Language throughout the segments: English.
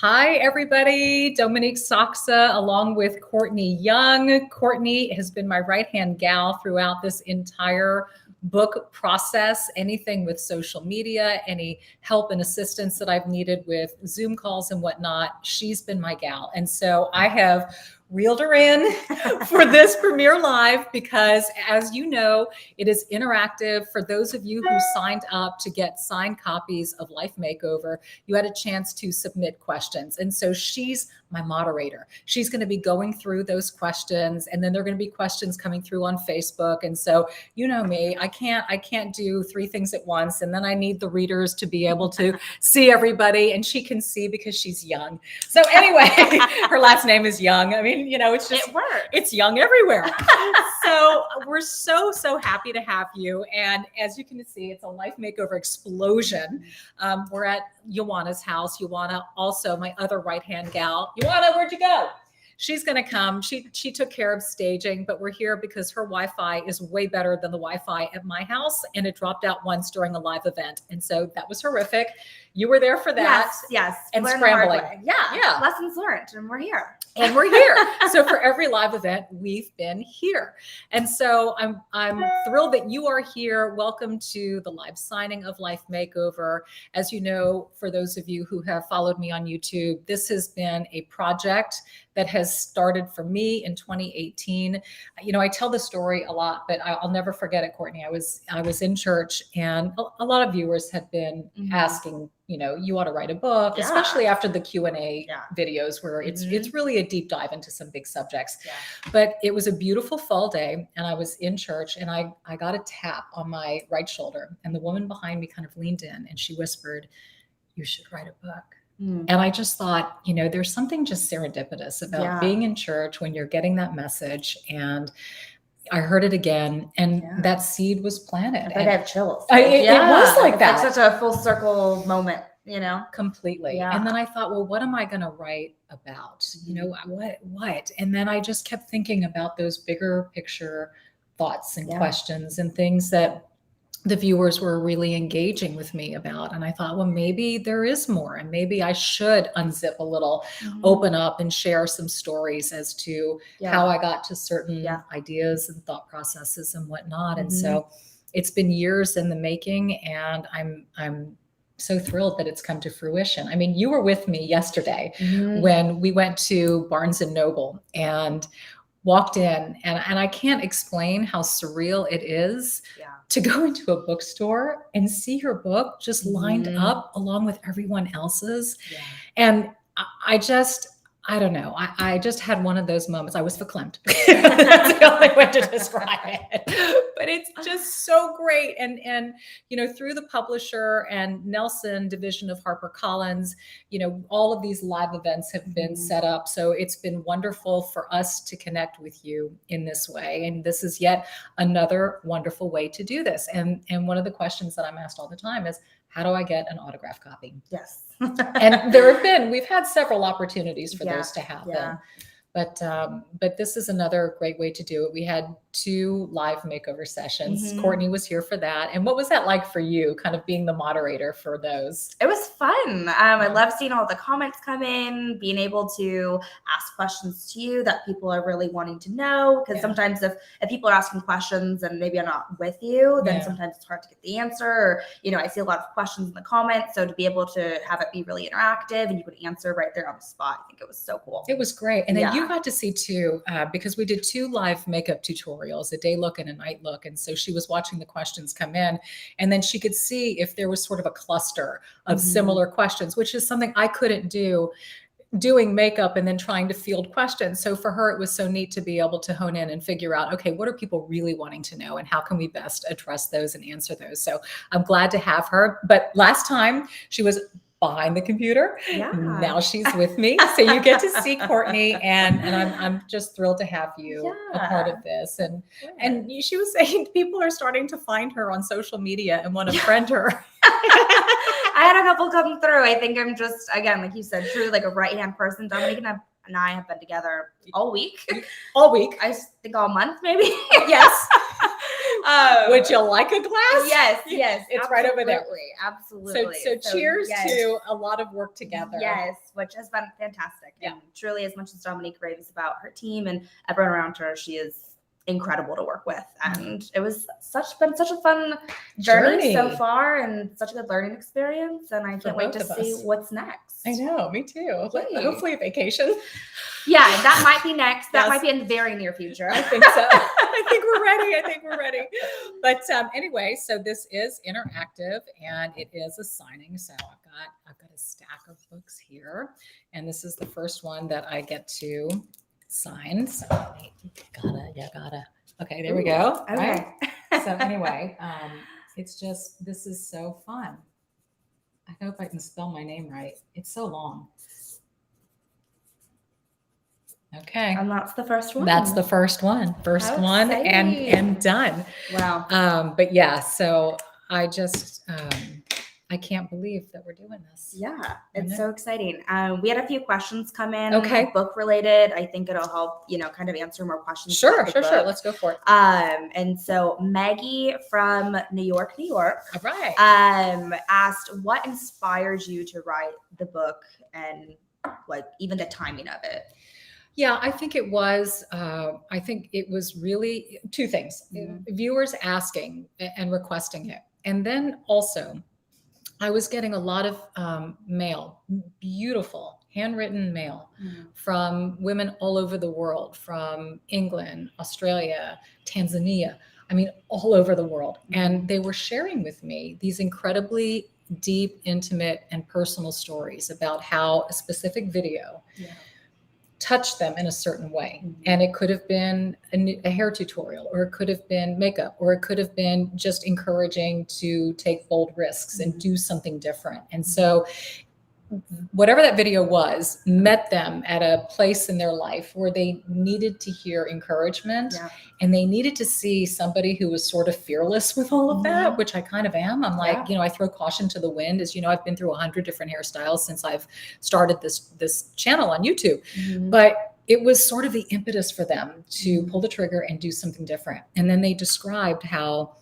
Hi, everybody. Dominique Sachse, along with Courtney Young. Courtney has been my right-hand gal throughout this entire book process. Anything with social media, any help and assistance that I've needed with Zoom calls and whatnot, she's been my gal. And so I have reeled her in for this premiere live because, as you know, it is interactive. For those of you who signed up to get signed copies of Life Makeover, you had a chance to submit questions. And so she's my moderator. She's going to be going through those questions, and then there are going to be questions coming through on Facebook. And so, you know me, I can't do three things at once. And then I need the readers to be able to see everybody, and she can see because she's young. So anyway, her last name is Young. I mean, you know, it's just, it works. It's young everywhere. So we're so happy to have you. And as you can see, it's a Life Makeover explosion. We're at Ioana's house. Ioana, also my other right-hand gal. Ioana, where'd you go? She's going to come. She took care of staging, but we're here because her Wi-Fi is way better than the Wi-Fi at my house, and it dropped out once during a live event. And so that was horrific. You were there for that. Yes. And scrambling. Yeah. Lessons learned, and we're here. And we're here. So for every live event, we've been here. And so I'm thrilled that you are here. Welcome to the live signing of Life Makeover. As you know, for those of you who have followed me on YouTube, this has been a project that has started for me in 2018. You know, I tell the story a lot, but I'll never forget it, Courtney. I was in church, and a lot of viewers had been asking, you know, you ought to write a book, especially after the Q&A videos where it's really a deep dive into some big subjects. But it was a beautiful fall day, and I was in church, and I got a tap on my right shoulder, and the woman behind me kind of leaned in, and she whispered, "You should write a book." And I just thought, you know, there's something just serendipitous about being in church when you're getting that message. And I heard it again, and that seed was planted. I have chills. It was like that. It's such a full circle moment, you know? Completely. And then I thought, well, what am I going to write about? You know, what? And then I just kept thinking about those bigger picture thoughts and questions and things that the viewers were really engaging with me about. And I thought, well, maybe there is more, and maybe I should unzip a little, open up and share some stories as to how I got to certain ideas and thought processes and whatnot. And so it's been years in the making, and I'm so thrilled that it's come to fruition. I mean, you were with me yesterday when we went to Barnes and Noble and walked in, and I can't explain how surreal it is to go into a bookstore and see your book just lined up along with everyone else's. And I don't know. I just had one of those moments. I was verklempt. That's the only way to describe it. But it's just so great. And you know, through the publisher and Nelson division of HarperCollins, you know, all of these live events have been set up. So it's been wonderful for us to connect with you in this way. And this is yet another wonderful way to do this. And one of the questions that I'm asked all the time is, how do I get an autograph copy? Yes. And we've had several opportunities for those to happen. But this is another great way to do it. We had 2 live makeover sessions. Courtney was here for that. And what was that like for you, kind of being the moderator for those? It was fun. I love seeing all the comments come in, being able to ask questions to you that people are really wanting to know. Because sometimes if people are asking questions and maybe I'm not with you, then sometimes it's hard to get the answer. Or, you know, I see a lot of questions in the comments. So to be able to have it be really interactive and you could answer right there on the spot, I think it was so cool. It was great. And then you got to see too, because we did 2 live makeup tutorials, a day look and a night look. And so she was watching the questions come in, and then she could see if there was sort of a cluster of similar questions, which is something I couldn't do doing makeup and then trying to field questions. So for her, it was so neat to be able to hone in and figure out, okay, what are people really wanting to know, and how can we best address those and answer those? So I'm glad to have her. But last time she was behind the computer. Now she's with me. So you get to see Courtney, and I'm just thrilled to have you a part of this. And she was saying people are starting to find her on social media and want to friend her. I had a couple come through. I think I'm just, again, like you said, truly like a right-hand person. Dominique and I have been together all week. All week. I think all month, maybe. Yes. Would you like a glass? Yes. It's right over there. Absolutely. So cheers yes. to a lot of work together. Yes, which has been fantastic. Yeah. And truly, as much as Dominique raves about her team and everyone around her, she is incredible to work with. And it was been such a fun journey so far and such a good learning experience. And I can't wait to see what's next. I know, me too. Yay. Hopefully a vacation. Yeah, that might be next. That Yes. might be in the very near future. I think so. I think we're ready. But anyway, so this is interactive and it is a signing. So I've got a stack of books here, and this is the first one that I get to sign. So gotta. Okay, there we go. Okay. Right? So anyway, this is so fun. I hope I can spell my name right. It's so long. Okay. And that's the first one. That's the first one. First one and done. Wow. But yeah, so I just I can't believe that we're doing this. Yeah, it's so exciting. We had a few questions come in. Okay. Book related. I think it'll help, kind of answer more questions. Sure. Let's go for it. And so Maggie from New York. All right. Asked what inspires you to write the book and like even the timing of it. Yeah, I think it was really two things. Mm-hmm. Viewers asking and requesting it. And then also I was getting a lot of mail, beautiful handwritten mail from women all over the world, from England, Australia, Tanzania. I mean, all over the world. And they were sharing with me these incredibly deep, intimate, and personal stories about how a specific video touched them in a certain way. And it could have been a hair tutorial, or it could have been makeup, or it could have been just encouraging to take bold risks and do something different. And so whatever that video was met them at a place in their life where they needed to hear encouragement, and they needed to see somebody who was sort of fearless with all of that, which I kind of am. I'm like, I throw caution to the wind. As you know, I've been through 100 different hairstyles since I've started this channel on YouTube. But it was sort of the impetus for them to pull the trigger and do something different. And then they described how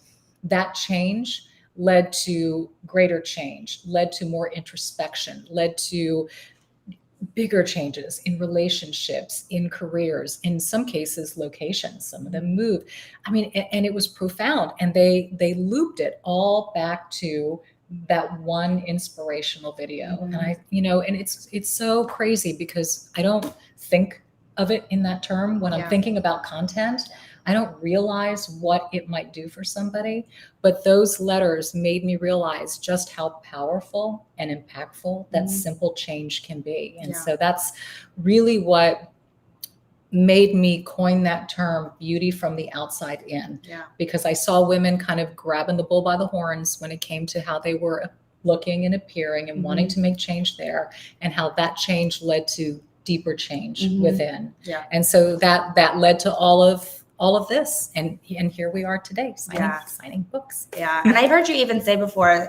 that change led to greater change, led to more introspection, led to bigger changes in relationships, in careers, in some cases, locations. Some of them moved. I mean, and it was profound. And they looped it all back to that one inspirational video. And and it's so crazy because I don't think of it in that term when I'm thinking about content. I don't realize what it might do for somebody, but those letters made me realize just how powerful and impactful that simple change can be. And so that's really what made me coin that term, beauty from the outside in, because I saw women kind of grabbing the bull by the horns when it came to how they were looking and appearing and wanting to make change there, and how that change led to deeper change within. And so that led to all of this, and here we are today signing books. And I've heard you even say before,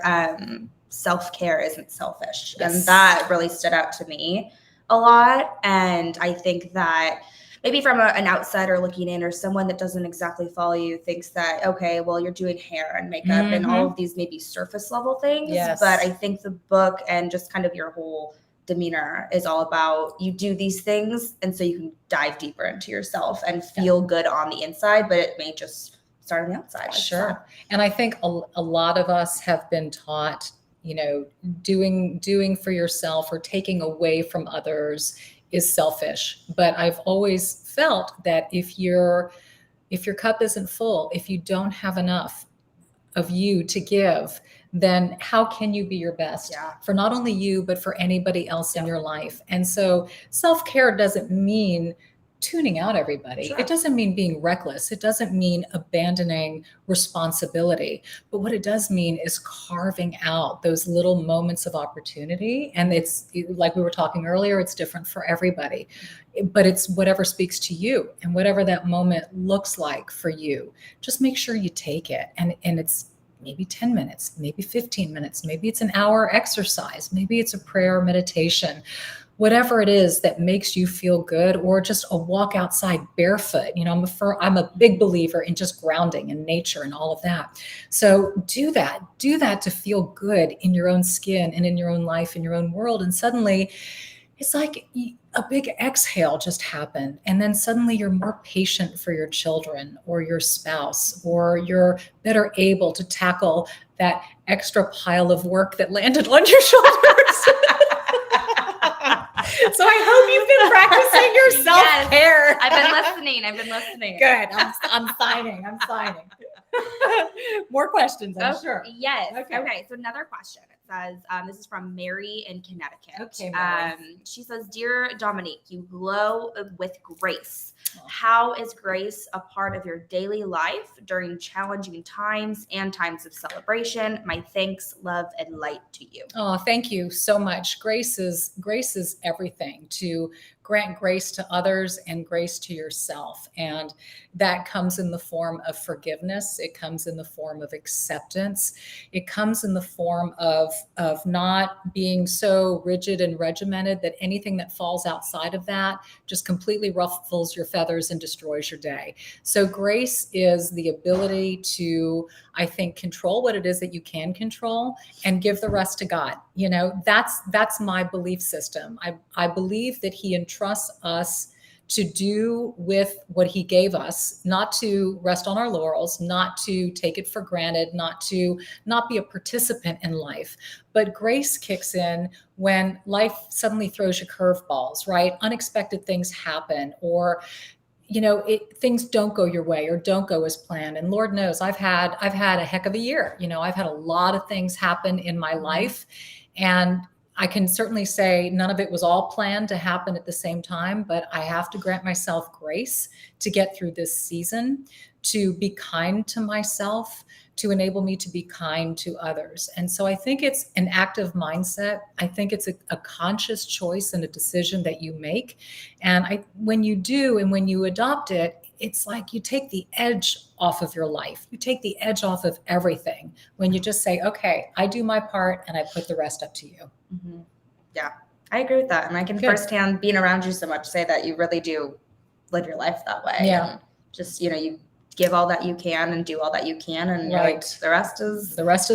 self-care isn't selfish. And that really stood out to me a lot. And I think that maybe from an outsider looking in, or someone that doesn't exactly follow you, thinks that, okay, well, you're doing hair and makeup and all of these maybe surface level things. But I think the book and just kind of your whole demeanor is all about, you do these things and so you can dive deeper into yourself and feel good on the inside, but it may just start on the outside. Sure. And I think a lot of us have been taught, doing for yourself or taking away from others is selfish. But I've always felt that if your cup isn't full, if you don't have enough of you to give, then how can you be your best for not only you, but for anybody else in your life? And so self-care doesn't mean tuning out everybody. It doesn't mean being reckless. It doesn't mean abandoning responsibility. But what it does mean is carving out those little moments of opportunity. And it's like we were talking earlier, it's different for everybody, but it's whatever speaks to you and whatever that moment looks like for you. Just make sure you take it. And it's maybe 10 minutes, maybe 15 minutes, maybe it's an hour exercise, maybe it's a prayer or meditation. whatever it is that makes you feel good, or just a walk outside barefoot. I'm a big believer in just grounding in nature and all of that. So do that to feel good in your own skin and in your own life, in your own world. And suddenly it's like a big exhale just happened. And then suddenly you're more patient for your children or your spouse, or you're better able to tackle that extra pile of work that landed on your shoulders. So I hope you've been practicing your self-care. Yes, I've been listening. Good. I'm signing. More questions, I'm sure. Yes. Okay. So another question. It says, this is from Mary in Connecticut. Okay, Mary. She says, "Dear Dominique, you glow with grace. How is grace a part of your daily life during challenging times and times of celebration? My thanks, love, and light to you." Oh, thank you so much. Grace is everything. To grant grace to others and grace to yourself. And that comes in the form of forgiveness. It comes in the form of acceptance. It comes in the form of not being so rigid and regimented that anything that falls outside of that just completely ruffles your feathers and destroys your day. So grace is the ability to, I think, control what it is that you can control and give the rest to God. That's my belief system. I believe that He entrusts us to do with what He gave us, not to rest on our laurels, not to take it for granted, not be a participant in life. But grace kicks in when life suddenly throws you curveballs, right? Unexpected things happen, or things don't go your way or don't go as planned. And Lord knows I've had a heck of a year. I've had a lot of things happen in my life, and I can certainly say none of it was all planned to happen at the same time, but I have to grant myself grace to get through this season, to be kind to myself, to enable me to be kind to others. And so I think it's an active mindset. I think it's a conscious choice and a decision that you make. And when you do, and when you adopt it, it's like you take the edge off of your life. You take the edge off of everything when you just say, okay, I do my part and I put the rest up to you. Mm-hmm. Yeah, I agree with that. And I can firsthand, being around you so much, say that you really do live your life that way. Yeah. And just, you give all that you can and do all that you can. And the rest is the rest.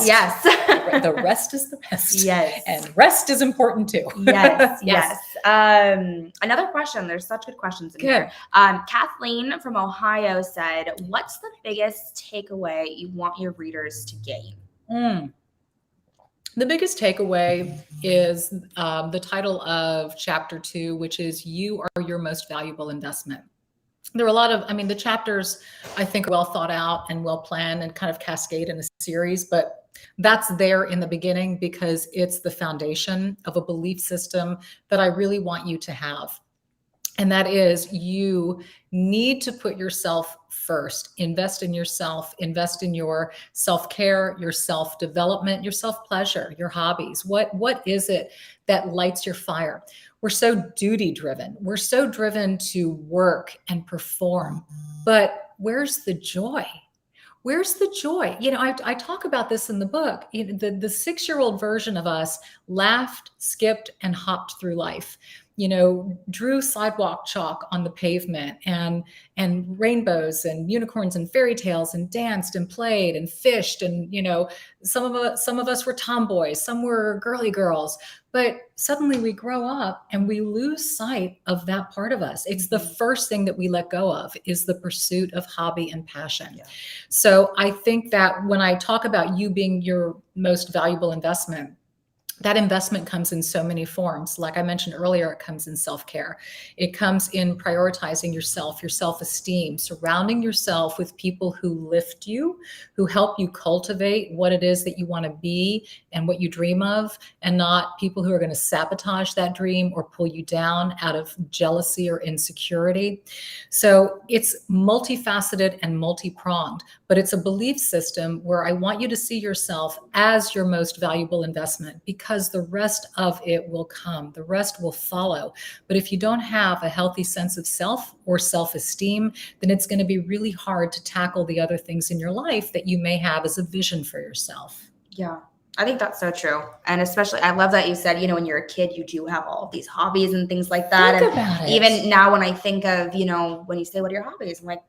Yes. The rest is the rest. Yes. And rest is important too. Yes. Yes. Another question. There's such good questions in here. Kathleen from Ohio said, "What's the biggest takeaway you want your readers to gain?" The biggest takeaway is the title of chapter 2, which is "You Are Your Most Valuable Investment." There are a lot of, the chapters I think are well thought out and well planned and kind of cascade in a series, but that's there in the beginning because it's the foundation of a belief system that I really want you to have. And that is, you need to put yourself first. Invest in yourself, invest in your self-care, your self-development, your self-pleasure, your hobbies. What is it that lights your fire? We're so duty driven. We're so driven to work and perform. But where's the joy? Where's the joy? I talk about this in the book. The 6-year-old version of us laughed, skipped, and hopped through life. Drew sidewalk chalk on the pavement and rainbows and unicorns and fairy tales and danced and played and fished. And, some of us were tomboys, some were girly girls, but suddenly we grow up and we lose sight of that part of us. It's the first thing that we let go of, is the pursuit of hobby and passion. Yeah. So I think that when I talk about you being your most valuable investment, that investment comes in so many forms. Like I mentioned earlier, it comes in self-care. It comes in prioritizing yourself, your self-esteem, surrounding yourself with people who lift you, who help you cultivate what it is that you want to be and what you dream of, and not people who are going to sabotage that dream or pull you down out of jealousy or insecurity. So it's multifaceted and multi-pronged, but it's a belief system where I want you to see yourself as your most valuable investment, because the rest of it will come. The rest will follow. But if you don't have a healthy sense of self or self-esteem, then it's going to be really hard to tackle the other things in your life that you may have as a vision for yourself. Yeah, I think that's so true. And especially, I love that you said, when you're a kid, you do have all of these hobbies and things like that. Think And about it. even now when I think of, when you say, what are your hobbies? I'm like,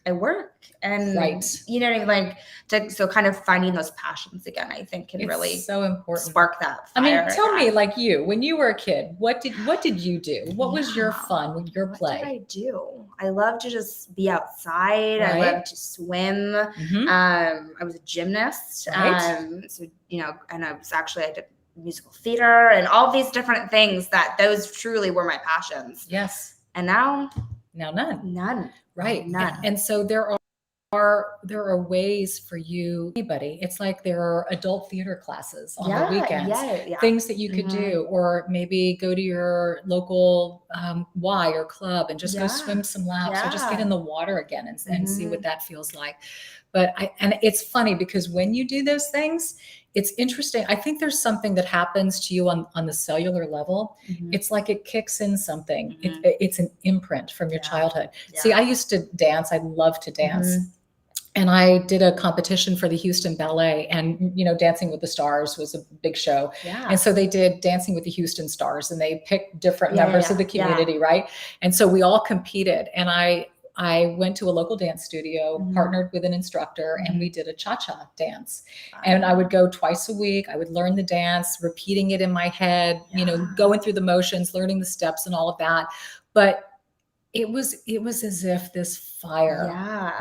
I work. And, Right. so kind of finding those passions again, I think can really so important. Spark that fire. I mean, tell me, like you, when you were a kid, what did you do? What was your fun, your play? What did I do? I love to just be outside. Right. I love to swim. Mm-hmm. I was a gymnast. Right. And I did musical theater and all these different things those truly were my passions. Yes. And now none. Right. None. And so there are ways for you, anybody. It's like there are adult theater classes on the weekends, things that you could do, or maybe go to your local Y or club and just go swim some laps or just get in the water again and see what that feels like. But it's funny because when you do those things, it's interesting. I think there's something that happens to you on the cellular level. It's like it kicks in something. It's an imprint from your childhood. See, I used to dance. I love to dance. And I did a competition for the Houston Ballet, and, Dancing with the Stars was a big show. Yeah. And so they did Dancing with the Houston Stars, and they picked different members of the community, right? And so we all competed, and I went to a local dance studio, partnered with an instructor, and we did a cha-cha dance. And I would go twice a week. I would learn the dance, repeating it in my head, going through the motions, learning the steps and all of that. But it was as if this fire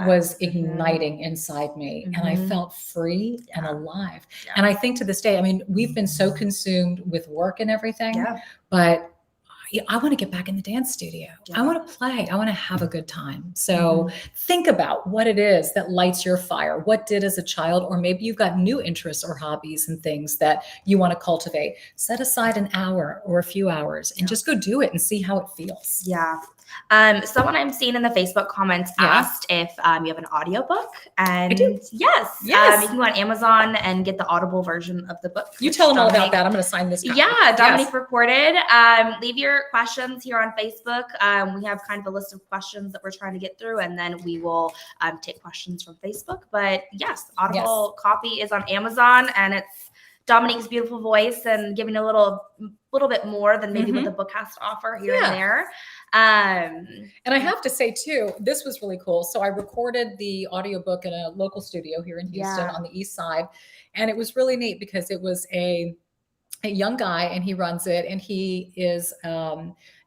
was igniting inside me, and I felt free and alive. And I think to this day, I mean, we've been so consumed with work and everything, but I want to get back in the dance studio. I want to play. I want to have a good time. So think about what it is that lights your fire. What did as a child, or maybe you've got new interests or hobbies and things that you want to cultivate. Set aside an hour or a few hours and just go do it and see how it feels. Yeah. Someone I'm seeing in the Facebook comments asked if you have an audiobook. And I do. Yes. You can go on Amazon and get the Audible version of the book. You tell them all about that. I'm going to sign this copy. Yeah, Dominique recorded. Leave your questions here on Facebook. We have kind of a list of questions that we're trying to get through, and then we will take questions from Facebook. But yes, Audible copy is on Amazon, and it's Dominique's beautiful voice and giving a little bit more than maybe what the book has to offer here and there. And I have to say too, this was really cool. So I recorded the audiobook in a local studio here in Houston on the East Side. And it was really neat because it was a young guy, and he runs it, and he is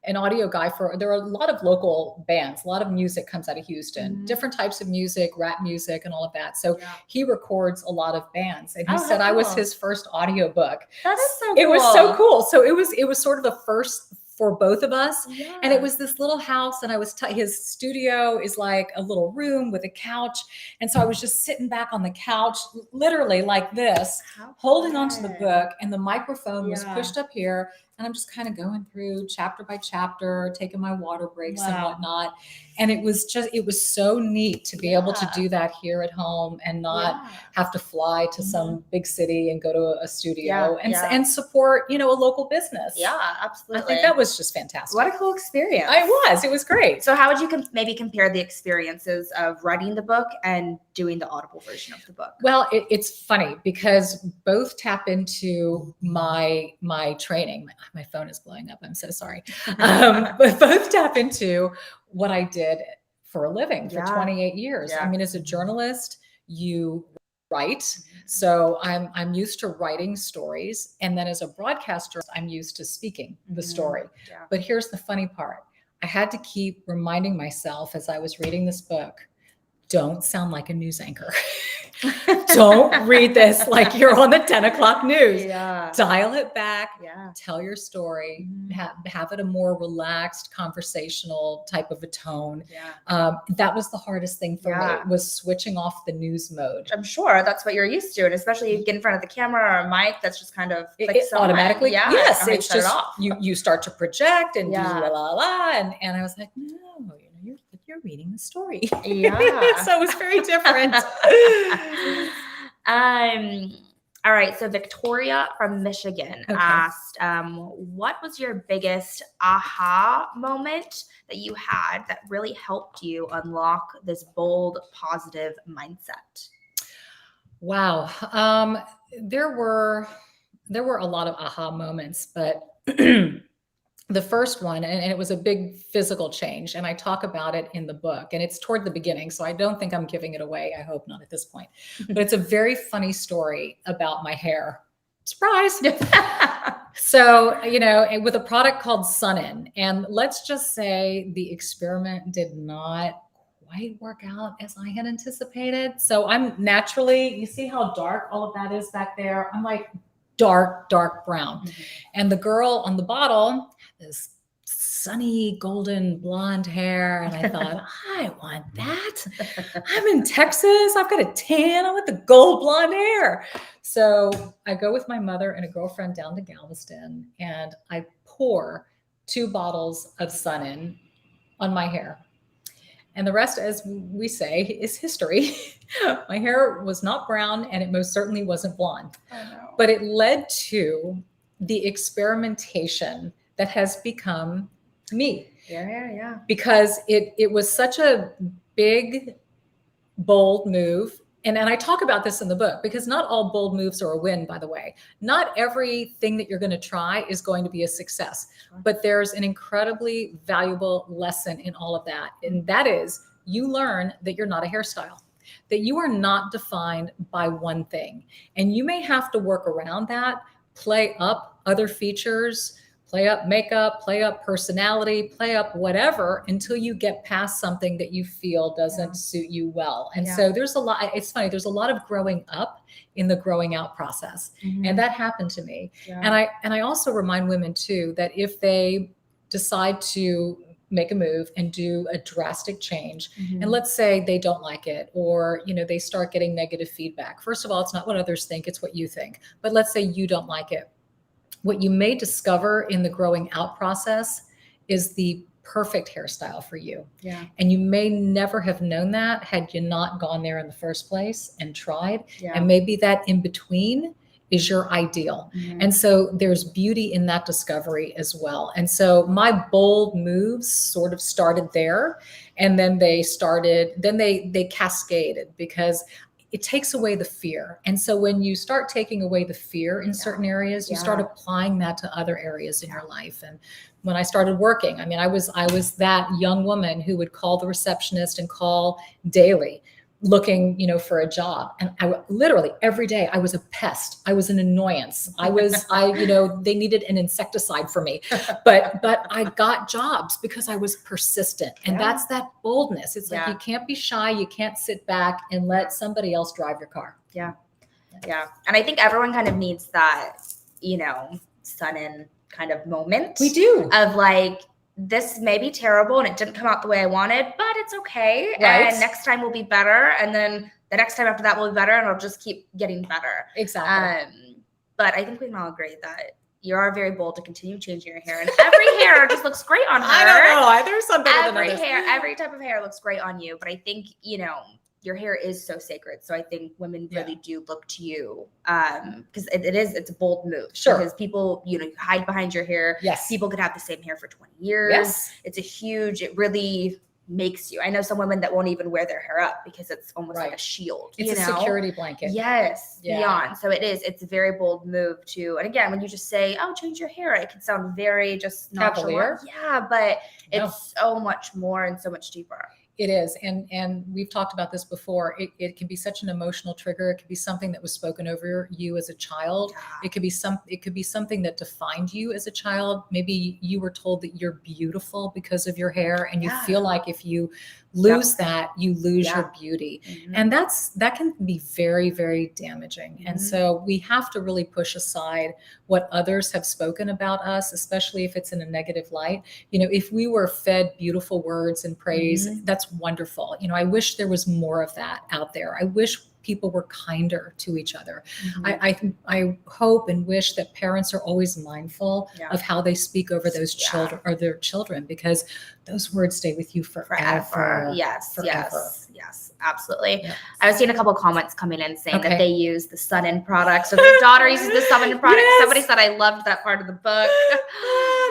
an audio guy there are a lot of local bands, a lot of music comes out of Houston, different types of music, rap music and all of that. So he records a lot of bands, and he said I was his first audiobook. That is so cool. It was so cool. So it was sort of a first for both of us. Yeah. And it was this little house, and his studio is like a little room with a couch. And so I was just sitting back on the couch, literally like this, holding onto the book, and the microphone was pushed up here. And I'm just kind of going through chapter by chapter, taking my water breaks and whatnot. And it was so neat to be able to do that here at home and not have to fly to some big city and go to a studio and support, a local business. Yeah, absolutely. I think that was just fantastic. What a cool experience. It was great. So how would you maybe compare the experiences of writing the book and doing the Audible version of the book? Well, it's funny because both tap into my training. My phone is blowing up. I'm so sorry. But both tap into what I did for a living for 28 years. I mean, as a journalist, you write. So I'm used to writing stories. And then as a broadcaster, I'm used to speaking the story. Yeah. But here's the funny part. I had to keep reminding myself as I was reading this book, don't sound like a news anchor. Don't read this like you're on the 10 o'clock news. Yeah. Dial it back. Yeah. Tell your story. Have it a more relaxed, conversational type of a tone. Yeah. That was the hardest thing for me, was switching off the news mode. I'm sure that's what you're used to. And especially you get in front of the camera or a mic, that's just kind of it automatically. Yeah. Yes. It's just, you start to project and do la la la. And I was like, no, you're reading the story. Yeah. So it was very different. All right. So Victoria from Michigan asked, what was your biggest aha moment that you had that really helped you unlock this bold, positive mindset? Wow. There were a lot of aha moments, but the first one, and it was a big physical change, and I talk about it in the book, and it's toward the beginning, so I don't think I'm giving it away. I hope not at this point. But it's a very funny story about my hair. Surprise. So, with a product called Sun-In, and let's just say the experiment did not quite work out as I had anticipated. So I'm naturally, you see how dark all of that is back there? I'm like dark brown. Mhm. And the girl on the bottle is sunny golden blonde hair. And I thought, I want that. I'm in Texas. I've got a tan. I want the gold blonde hair. So I go with my mother and a girlfriend down to Galveston, and I pour 2 bottles of Sun-In on my hair. And the rest, as we say, is history. My hair was not brown, and it most certainly wasn't blonde. Oh, no. But it led to the experimentation that has become me. Yeah. Because it was such a big, bold move. And I talk about this in the book, because not all bold moves are a win, by the way. Not everything that you're going to try is going to be a success. Sure. But there's an incredibly valuable lesson in all of that. And that is, you learn that you're not a hairstyle, that you are not defined by one thing. And you may have to work around that, play up other features, play up makeup, play up personality, play up whatever, until you get past something that you feel doesn't suit you well. And so there's a lot, it's funny, there's a lot of growing up in the growing out process. Mhm. And that happened to me. Yeah. And I also remind women too, that if they decide to make a move and do a drastic change, Mhm. and let's say they don't like it, or they start getting negative feedback. First of all, it's not what others think, it's what you think. But let's say you don't like it. What you may discover in the growing out process is the perfect hairstyle for you. Yeah. And you may never have known that had you not gone there in the first place and tried. Yeah. And maybe that in between is your ideal. Mhm. And so there's beauty in that discovery as well. And so my bold moves sort of started there, and then they cascaded, because it takes away the fear. And so when you start taking away the fear in certain areas, you start applying that to other areas in your life. And when I started working, I was that young woman who would call the receptionist and call daily looking, for a job. And I literally every day I was a pest. I was an annoyance. They needed an insecticide for me, but I got jobs because I was persistent. And that's that boldness. It's like, you can't be shy. You can't sit back and let somebody else drive your car. Yeah. And I think everyone kind of needs that, Sun-In kind of moment. We do. Of like, this may be terrible and it didn't come out the way I wanted, but it's okay. Right. And next time will be better. And then the next time after that will be better, and it'll just keep getting better. Exactly. But I think we can all agree that you are very bold to continue changing your hair, and every hair just looks great on her. I don't know. There's some better than others. Every type of hair looks great on you. But I think, your hair is so sacred. So I think women really do look to you, because it's a bold move. Sure. Because people, you hide behind your hair. Yes. People could have the same hair for 20 years. Yes. It really makes you. I know some women that won't even wear their hair up because it's almost like a shield. It's a security blanket. Yes. Yeah. Beyond. So it's a very bold move to, and again, when you just say, oh, change your hair, it can sound very just cavalier. Yeah, but it's so much more and so much deeper. It is. And we've talked about this before. It can be such an emotional trigger. It could be something that was spoken over you as a child. Yeah. It could be something that defined you as a child. Maybe you were told that you're beautiful because of your hair, and you feel like if you lose that, you lose your beauty. Mm-hmm. And that can be very, very damaging. Mm-hmm. And so we have to really push aside what others have spoken about us, especially if it's in a negative light. If we were fed beautiful words and praise, that's wonderful. I wish there was more of that out there. I wish people were kinder to each other. Mm-hmm. I hope and wish that parents are always mindful of how they speak over those children or their children, because those words stay with you forever. Yes, absolutely. Yes. I was seeing a couple comments coming in saying that they use the Sun-In products. So their daughter uses the Sun-In product. Yes. Somebody said I loved that part of the book.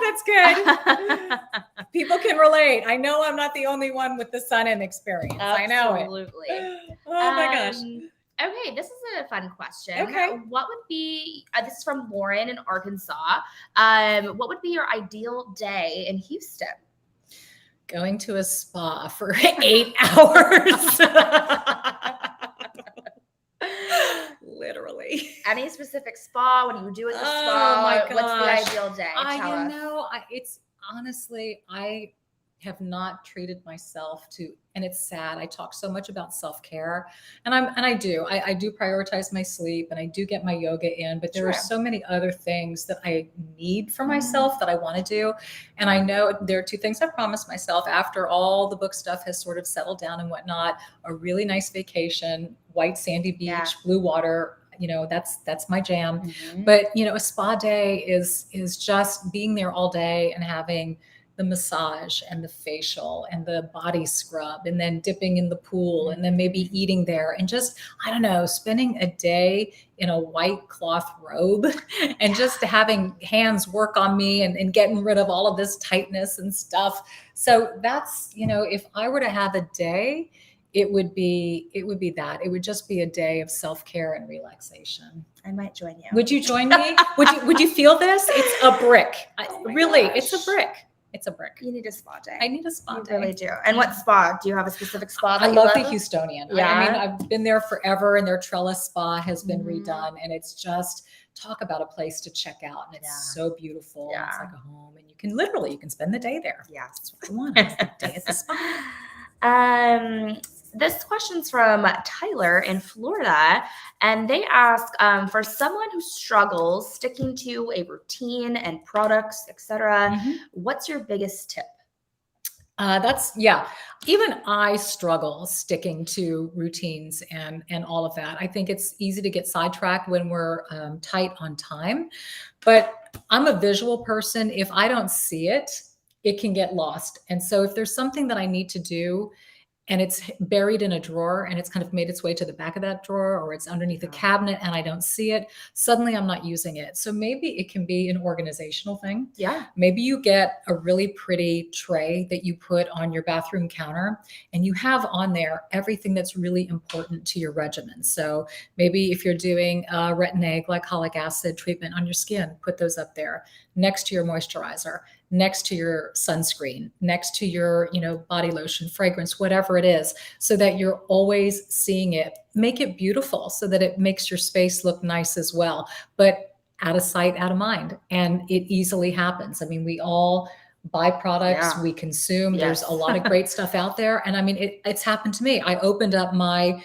That's good. People can relate. I know I'm not the only one with the Sun-In experience. Absolutely. I know it. Oh my gosh. Okay, this is a fun question. Okay. What would be, this is from Lauren in Arkansas. What would be your ideal day in Houston? Going to a spa for 8 hours. Literally. Any specific spa? What do you do at the Oh spa? my What's gosh. the ideal day? Tell us. It's honestly, I have not treated myself to, and it's sad. I talk so much about self-care, and I do prioritize my sleep, and I do get my yoga in, but there are Sure. so many other things that I need for myself that I want to do. And I know there are 2 things I promised myself after all the book stuff has sort of settled down and whatnot: a really nice vacation, white sandy beach, Yeah. blue water. That's my jam. Mhm. But a spa day is just being there all day and having the massage and the facial and the body scrub, and then dipping in the pool, and then maybe eating there, and just, I don't know, spending a day in a white cloth robe and just having hands work on me, and getting rid of all of this tightness and stuff. So that's, if I were to have a day, it would be that. It would just be a day of self-care and relaxation. I might join you. Would you join me? Would you feel this? It's a brick. Oh my Really, gosh. it's a brick. It's a brick. You need a spa day. I need a spa You day. really do. And what spa? Do you have a specific spa that I you love the love? Houstonian. Yeah. I mean, I've been there forever, and their trellis spa has been Mhm. redone, and it's just, talk about a place to check out, and it's Yeah. so beautiful. Yeah. It's like a home, and you can spend the day there. Yeah. That's what you want. It's the day at the spa. This question's from Tyler in Florida, and they ask, for someone who struggles sticking to a routine and products, etc., Mhm. what's your biggest tip? Even I struggle sticking to routines and all of that. I think it's easy to get sidetracked when we're tight on time, but I'm a visual person. If I don't see it, it can get lost. And so if there's something that I need to do, and it's buried in a drawer, and it's kind of made its way to the back of that drawer, or it's underneath a Yeah. cabinet and I don't see it, suddenly I'm not using it. So maybe it can be an organizational thing. Yeah. Maybe you get a really pretty tray that you put on your bathroom counter, and you have on there everything that's really important to your regimen. So maybe if you're doing a retin-A glycolic acid treatment on your skin, put those up there next to your moisturizer, next to your sunscreen, next to your, body lotion, fragrance, whatever it is, so that you're always seeing it. Make it beautiful so that it makes your space look nice as well. But out of sight, out of mind. And it easily happens. I mean, we all buy products, Yeah. we consume. Yes. There's a lot of great stuff out there. And I mean, it's happened to me. I opened up my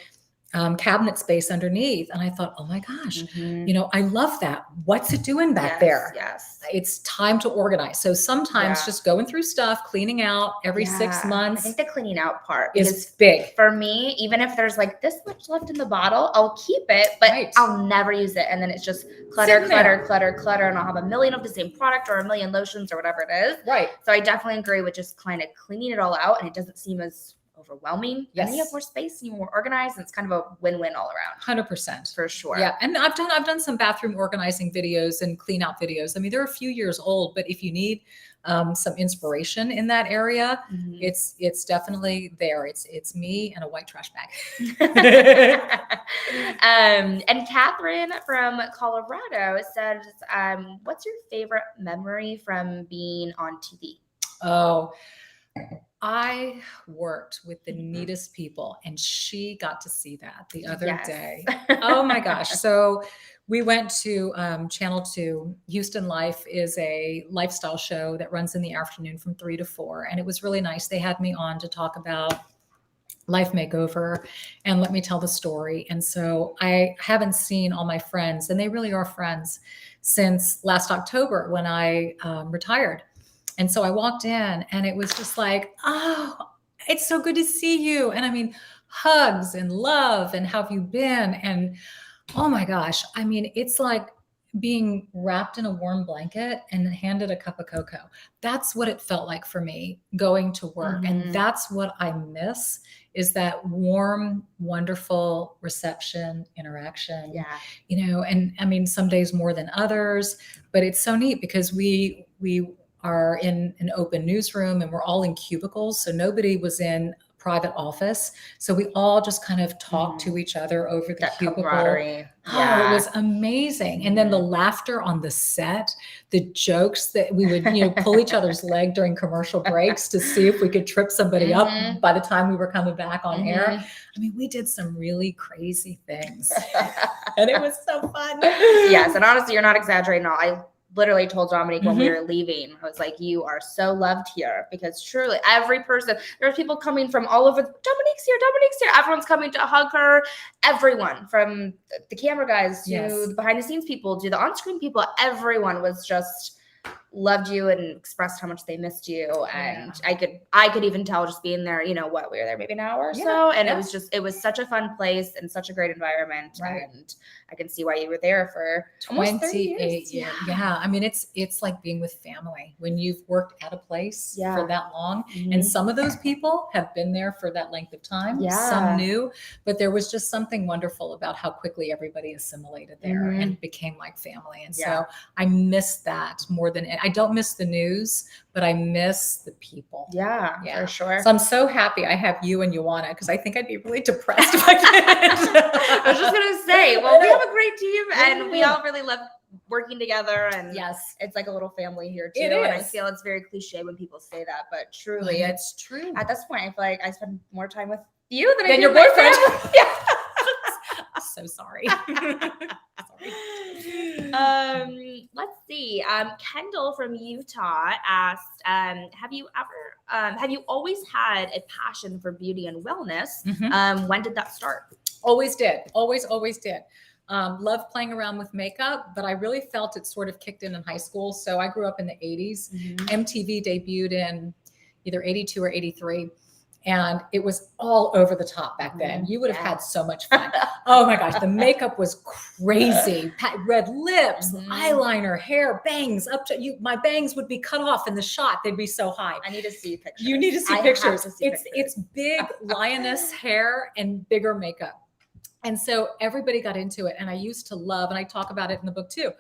cabinet space underneath, and I thought, oh my gosh, Mhm. I love that. What's it doing back Yes, there? Yes. It's time to organize. So sometimes Yeah. just going through stuff, cleaning out every 6 Yeah. months I think the cleaning out part is big. for me, even if there's like this much left in the bottle, I'll keep it, but Right. I'll never use it. And then it's just clutter, Sitting there. clutter, and I'll have a million of the same product or a million lotions or whatever it is. Right. So I definitely agree with just kind of cleaning it all out, and it doesn't seem as overwhelming. Yes. And then you have more space and you're more organized, and it's kind of a win-win all around. 100%. For sure. Yeah. And I've done some bathroom organizing videos and clean out videos. I mean, they're a few years old, but if you need some inspiration in that area, Mhm. it's definitely there. It's me and a white trash bag. And Catherine from Colorado says, what's your favorite memory from being on TV? Oh, I worked with the neatest people, and she got to see that the other Yes. day. Oh my gosh. So we went to Channel 2. Houston Life is a lifestyle show that runs in the afternoon from 3 to 4. And it was really nice. They had me on to talk about life makeover and let me tell the story. And so I haven't seen all my friends, and they really are friends, since last October when I retired. And so I walked in, and it was just like, oh, it's so good to see you. And I mean, hugs and love, and how have you been? And oh my gosh, I mean, it's like being wrapped in a warm blanket and handed a cup of cocoa. That's what it felt like for me going to work. Mhm. And that's what I miss, is that warm, wonderful reception, interaction. Yeah. And I mean, some days more than others, but it's so neat because we are in an open newsroom, and we're all in cubicles. So nobody was in private office. So we all just kind of talked to each other over the That cubicle. camaraderie. Oh, it was amazing. And then the laughter on the set, the jokes that we would, pull each other's leg during commercial breaks to see if we could trip somebody up by the time we were coming back on air. I mean, we did some really crazy things and it was so fun. Yes. And honestly, you're not exaggerating at all. I literally told Dominique when we were leaving, I was like, you are so loved here, because truly every person, there's people coming from all over. Dominique's here. Everyone's coming to hug her. Everyone, from the camera guys to the behind the scenes people to the on-screen people, everyone was just loved you and expressed how much they missed you. And I could even tell just being there, we were there maybe an hour or so. And it was such a fun place and such a great environment. Right. And I can see why you were there for 28 years. Yeah. I mean, it's like being with family when you've worked at a place for that long. And some of those people have been there for that length of time. Some new, but there was just something wonderful about how quickly everybody assimilated there and became like family. And so I miss that more than I don't miss the news, but I miss the people. Yeah, for sure. So I'm so happy I have you and Ioana, because I think I'd be really depressed if I didn't. I was just going to say, well, we have a great team and we all really love working together. And it's like a little family here too. And I feel it's very cliche when people say that, but truly it's true. At this point, I feel like I spend more time with you than I do your with boyfriend. So sorry. Let's see. Kendall from Utah asked, have you always had a passion for beauty and wellness? When did that start? Always did. Always did. Loved playing around with makeup, but I really felt it sort of kicked in high school. So I grew up in the 80s. MTV debuted in either 82 or 83. And it was all over the top back then. You would have had so much fun. Oh my gosh, the makeup was crazy. Red lips, eyeliner, hair, bangs up to you. My bangs would be cut off in the shot. They'd be so high. I need to see pictures. You need to see pictures. It's big lioness hair and bigger makeup. And so everybody got into it. And I used to love, and I talk about it in the book too,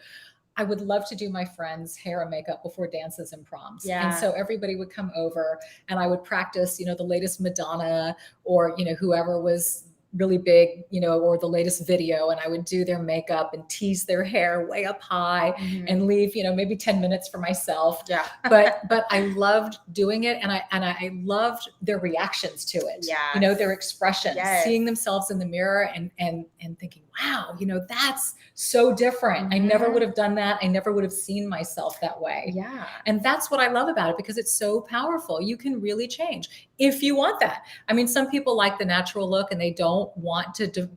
I would love to do my friends' hair and makeup before dances and proms. And so everybody would come over and I would practice, the latest Madonna or, whoever was really big, or the latest video. And I would do their makeup and tease their hair way up high and leave, maybe 10 minutes for myself. Yeah. but I loved doing it. And I loved their reactions to it. Yeah. Their expressions, seeing themselves in the mirror and thinking, wow, that's so different. I never would have done that. I never would have seen myself that way. Yeah. And that's what I love about it, because it's so powerful. You can really change if you want that. I mean, some people like the natural look and they don't want to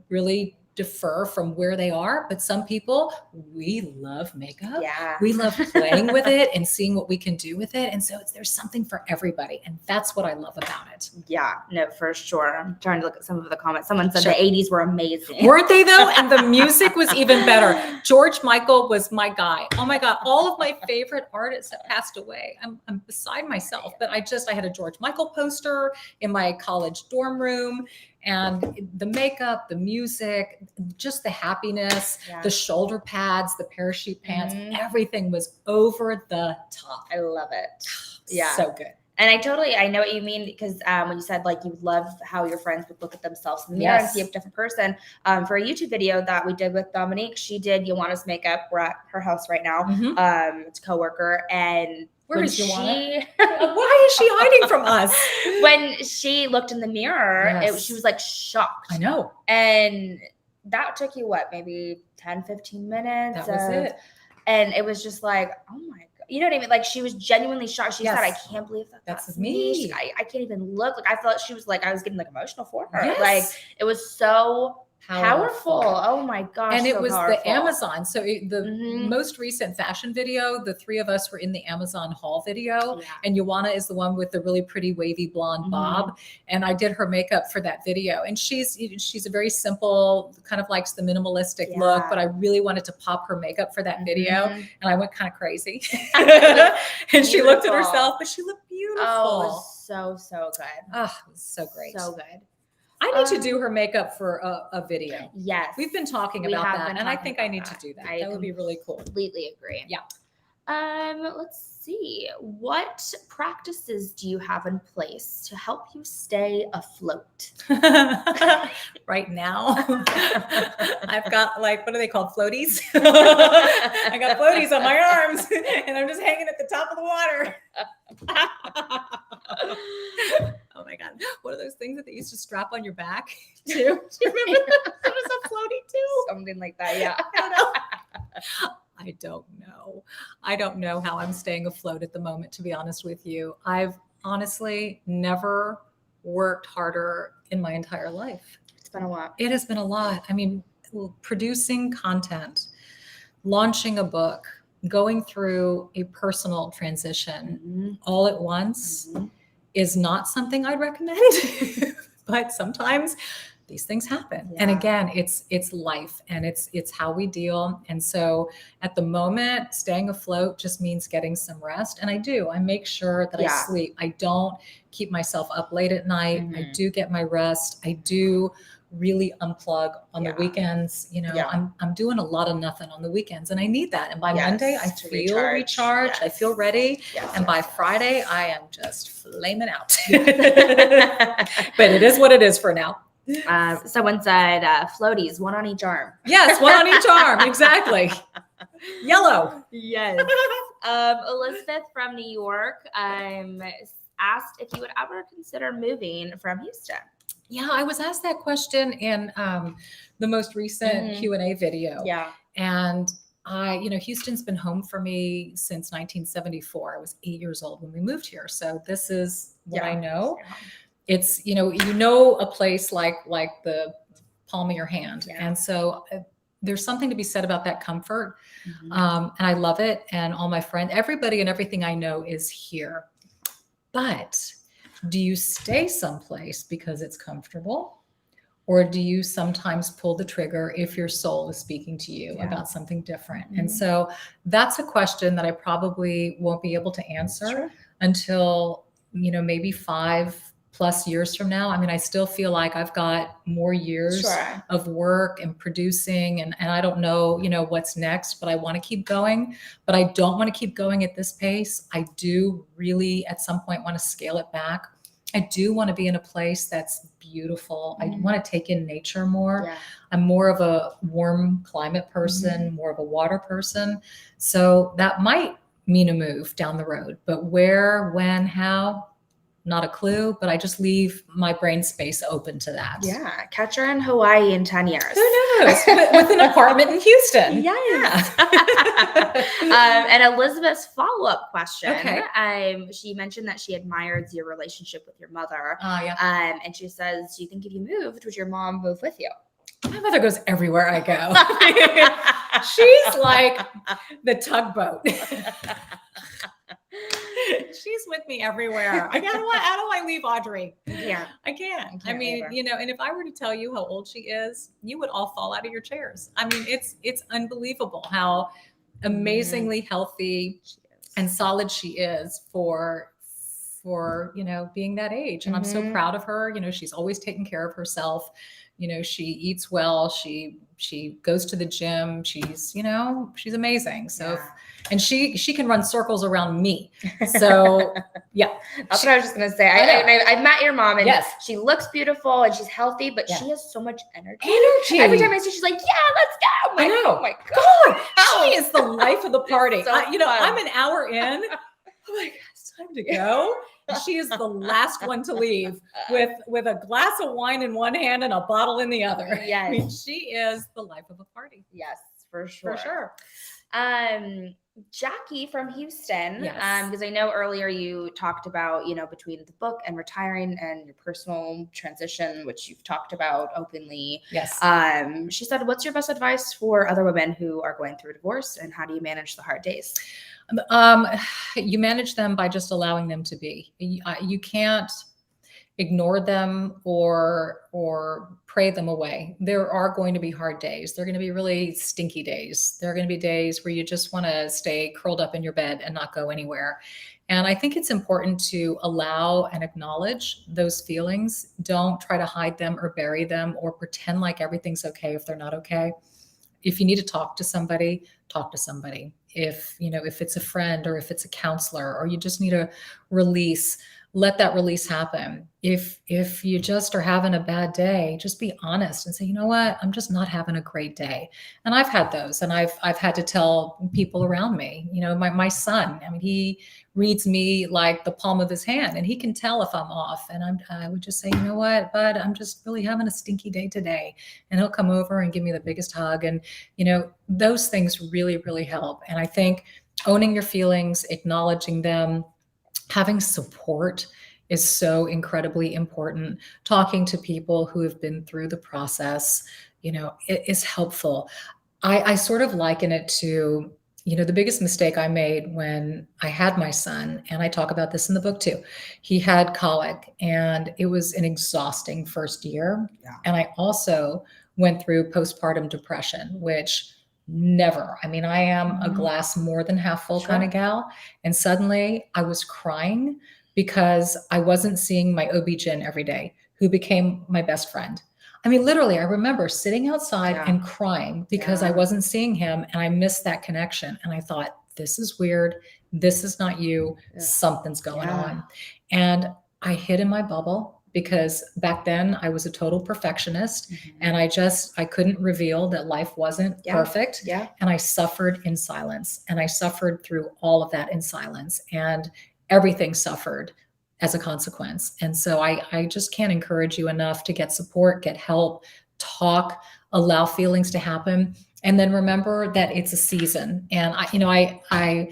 really defer from where they are. But some people, we love makeup. Yeah. We love playing with it and seeing what we can do with it. And so there's something for everybody. And that's what I love about it. Yeah, no, for sure. I'm trying to look at some of the comments. Someone said the 80s were amazing. Weren't they though? And the music was even better. George Michael was my guy. Oh my God. All of my favorite artists have passed away. I'm beside myself, but I had a George Michael poster in my college dorm room. And the makeup, the music, just the happiness, the shoulder pads, the parachute pants, everything was over the top. I love it. Yeah. So good. And I know what you mean, because when you said like you love how your friends would look at themselves in the mirror and see a different person, for a YouTube video that we did with Dominique, she did Ioana's makeup. We're at her house right now. It's a coworker, and where is Ioana? Why is she hiding from us? When she looked in the mirror, she was like shocked. I know. And that took you maybe 10, 15 minutes? That was it. And it was just like, oh my God. You know what I mean? Like, she was genuinely shocked. She said, I can't believe that's me. I can't even look. Like, I felt she was like, I was getting like emotional for her. Yes. Like, it was so powerful. Oh my gosh. And it was powerful. The Amazon. So the most recent fashion video, the three of us were in the Amazon haul video. Yeah. And Ioana is the one with the really pretty wavy blonde bob. And I did her makeup for that video. And she's a very simple, kind of likes the minimalistic look, but I really wanted to pop her makeup for that video. And I went kind of crazy. And she looked at herself, but she looked beautiful. Oh, it was so good. Oh, it was so great. So good. I need to do her makeup for a video. Yes. We've been talking about that. And I think I need to do that. That would be really cool. Completely agree. Yeah. Let's see. What practices do you have in place to help you stay afloat? Right now, I've got like, what are they called? Floaties. I got floaties on my arms and I'm just hanging at the top of the water. Oh my God. What are those things that they used to strap on your back too? Do you remember that? There was a floaty too. Something like that, yeah. I don't know. I don't know how I'm staying afloat at the moment, to be honest with you. I've honestly never worked harder in my entire life. It's been a lot. It has been a lot. I mean, producing content, launching a book, going through a personal transition all at once is not something I'd recommend, but sometimes these things happen. Yeah. And again, it's life and it's how we deal. And so at the moment, staying afloat just means getting some rest. And I make sure that I sleep. I don't keep myself up late at night. I do get my rest. I do really unplug on the weekends. You know, I'm doing a lot of nothing on the weekends and I need that. And by Monday, I feel recharged. I feel ready. And by Friday, I am just flaming out. But it is what it is for now. Someone said floaties, one on each arm. Yes, one on each arm. Exactly. Yellow. Yes. Elizabeth from New York asked if you would ever consider moving from Houston. Yeah, I was asked that question in the most recent Q&A video. Yeah. And Houston's been home for me since 1974. I was 8 years old when we moved here. So this is what I know. It's, a place like the palm of your hand. Yeah. And so there's something to be said about that comfort. And I love it. And all my friends, everybody and everything I know is here. But do you stay someplace because it's comfortable? Or do you sometimes pull the trigger if your soul is speaking to you about something different? And so that's a question that I probably won't be able to answer until, maybe 5+ years from now. I mean, I still feel like I've got more years of work and producing and I don't know, what's next, but I want to keep going, but I don't want to keep going at this pace. I do really at some point want to scale it back. I do want to be in a place that's beautiful. I want to take in nature more. Yeah. I'm more of a warm climate person, more of a water person. So that might mean a move down the road, but where, when, how, not a clue, but I just leave my brain space open to that. Yeah. Catch her in Hawaii in 10 years. Who knows? With an apartment in Houston. Yes. Yeah. And Elizabeth's follow-up question. Okay. She mentioned that she admires your relationship with your mother. Yeah. And she says, do you think if you moved, would your mom move with you? My mother goes everywhere I go. She's like the tugboat. She's with me everywhere. How do I leave Audrey? Yeah, I can't. I mean, and if I were to tell you how old she is, you would all fall out of your chairs. I mean, it's unbelievable how amazingly healthy and solid she is for being that age. And I'm so proud of her. She's always taken care of herself. She eats well. She goes to the gym. She's amazing. So, and she can run circles around me. So yeah, that's what I was just going to say. I've met your mom and she looks beautiful and she's healthy, but she has so much energy. Every time I see, she's like, yeah, let's go. I know. Oh my God. She is the life of the party. So I'm an hour in. I'm like, it's time to go. She is the last one to leave with a glass of wine in one hand and a bottle in the other. Yes. I mean, she is the life of a party. Yes, for sure. For sure. Jackie from Houston, yes. Because I know earlier you talked about, between the book and retiring and your personal transition, which you've talked about openly. Yes. She said, what's your best advice for other women who are going through divorce and how do you manage the hard days? You manage them by just allowing them to be. You can't ignore them or pray them away. There are going to be hard days. They're going to be really stinky days. There are going to be days where you just want to stay curled up in your bed and not go anywhere. And I think it's important to allow and acknowledge those feelings. Don't try to hide them or bury them or pretend like everything's okay if they're not okay. If you need to talk to somebody, talk to somebody. if, if it's a friend or if it's a counselor, or you just need a release, let that release happen. If you just are having a bad day, just be honest and say, you know what, I'm just not having a great day. And I've had those, and I've had to tell people around me, my son, I mean, he reads me like the palm of his hand, and he can tell if I'm off. And I would just say, you know what, bud, I'm just really having a stinky day today. And he'll come over and give me the biggest hug. And, those things really, really help. And I think owning your feelings, acknowledging them, having support is so incredibly important. Talking to people who have been through the process, it is helpful. I sort of liken it to, the biggest mistake I made when I had my son, and I talk about this in the book too. He had colic, and it was an exhausting first year. Yeah. And I also went through postpartum depression, which I mean, I am a glass more than half full kind of gal. And suddenly I was crying because I wasn't seeing my OB-GYN every day, who became my best friend. I mean, literally, I remember sitting outside and crying because I wasn't seeing him, and I missed that connection. And I thought, this is weird. This is not you. Something's going on. And I hid in my bubble, because back then I was a total perfectionist, and I couldn't reveal that life wasn't perfect. Yeah. And I suffered in silence, and I suffered through all of that in silence, and everything suffered as a consequence. And so I just can't encourage you enough to get support, get help, talk, allow feelings to happen. And then remember that it's a season. And I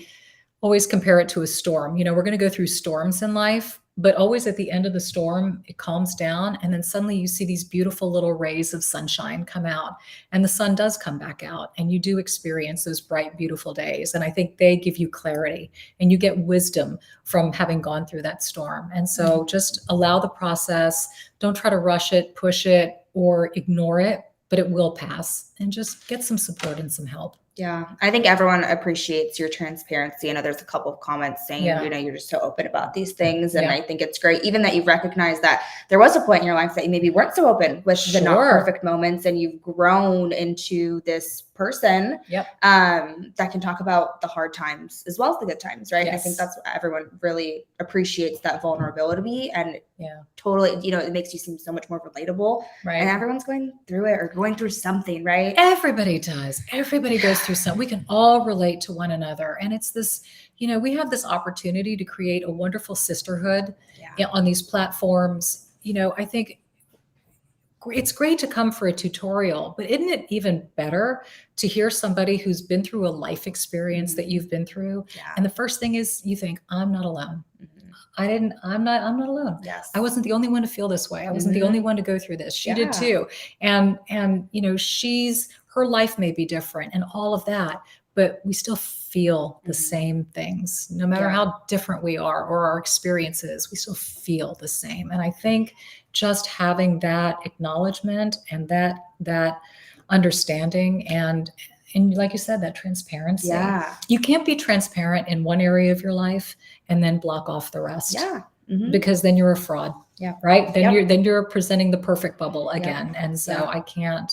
always compare it to a storm. We're going to go through storms in life, but always at the end of the storm, it calms down. And then suddenly you see these beautiful little rays of sunshine come out, and the sun does come back out, and you do experience those bright, beautiful days. And I think they give you clarity, and you get wisdom from having gone through that storm. And so just allow the process. Don't try to rush it, push it, or ignore it, but it will pass. And just get some support and some help. Yeah, I think everyone appreciates your transparency. I know there's a couple of comments saying, you're just so open about these things. And I think it's great, even that you've recognized that there was a point in your life that you maybe weren't so open with the not perfect moments, and you've grown into this person that can talk about the hard times as well as the good times, right? Yes. And I think that's what everyone really appreciates, that vulnerability, and totally, it makes you seem so much more relatable. Right. And everyone's going through it, or going through something, right? Everybody does. Everybody goes through something. We can all relate to one another. And it's this, we have this opportunity to create a wonderful sisterhood on these platforms. I think it's great to come for a tutorial, but isn't it even better to hear somebody who's been through a life experience that you've been through? Yeah. And the first thing is, you think, I'm not alone. I'm not alone. Yes. I wasn't the only one to feel this way. I wasn't the only one to go through this. She did too. And her life may be different and all of that, but we still feel the same things, no matter how different we are or our experiences, we still feel the same. And I think just having that acknowledgement and that understanding and like you said, that transparency. Yeah. You can't be transparent in one area of your life and then block off the rest. Yeah. Because then you're a fraud. Yeah. Right. Then you're presenting the perfect bubble again. And so I can't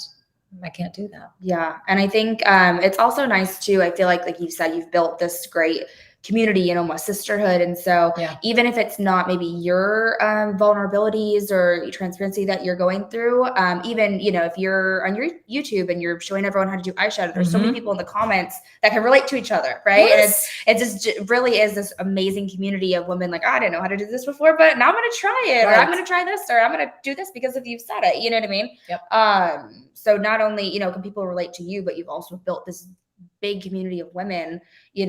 do that. Yeah. And I think it's also nice too. I feel like you said, you've built this great community and almost sisterhood. And so even if it's not maybe your vulnerabilities or transparency that you're going through, even, if you're on your YouTube and you're showing everyone how to do eyeshadow, there's so many people in the comments that can relate to each other. Right. Yes. And it just really is this amazing community of women like, I didn't know how to do this before, but now I'm going to try it, or I'm going to try this, or I'm going to do this because of you said it. You know what I mean? Yep. So not only, can people relate to you, but you've also built this big community of women,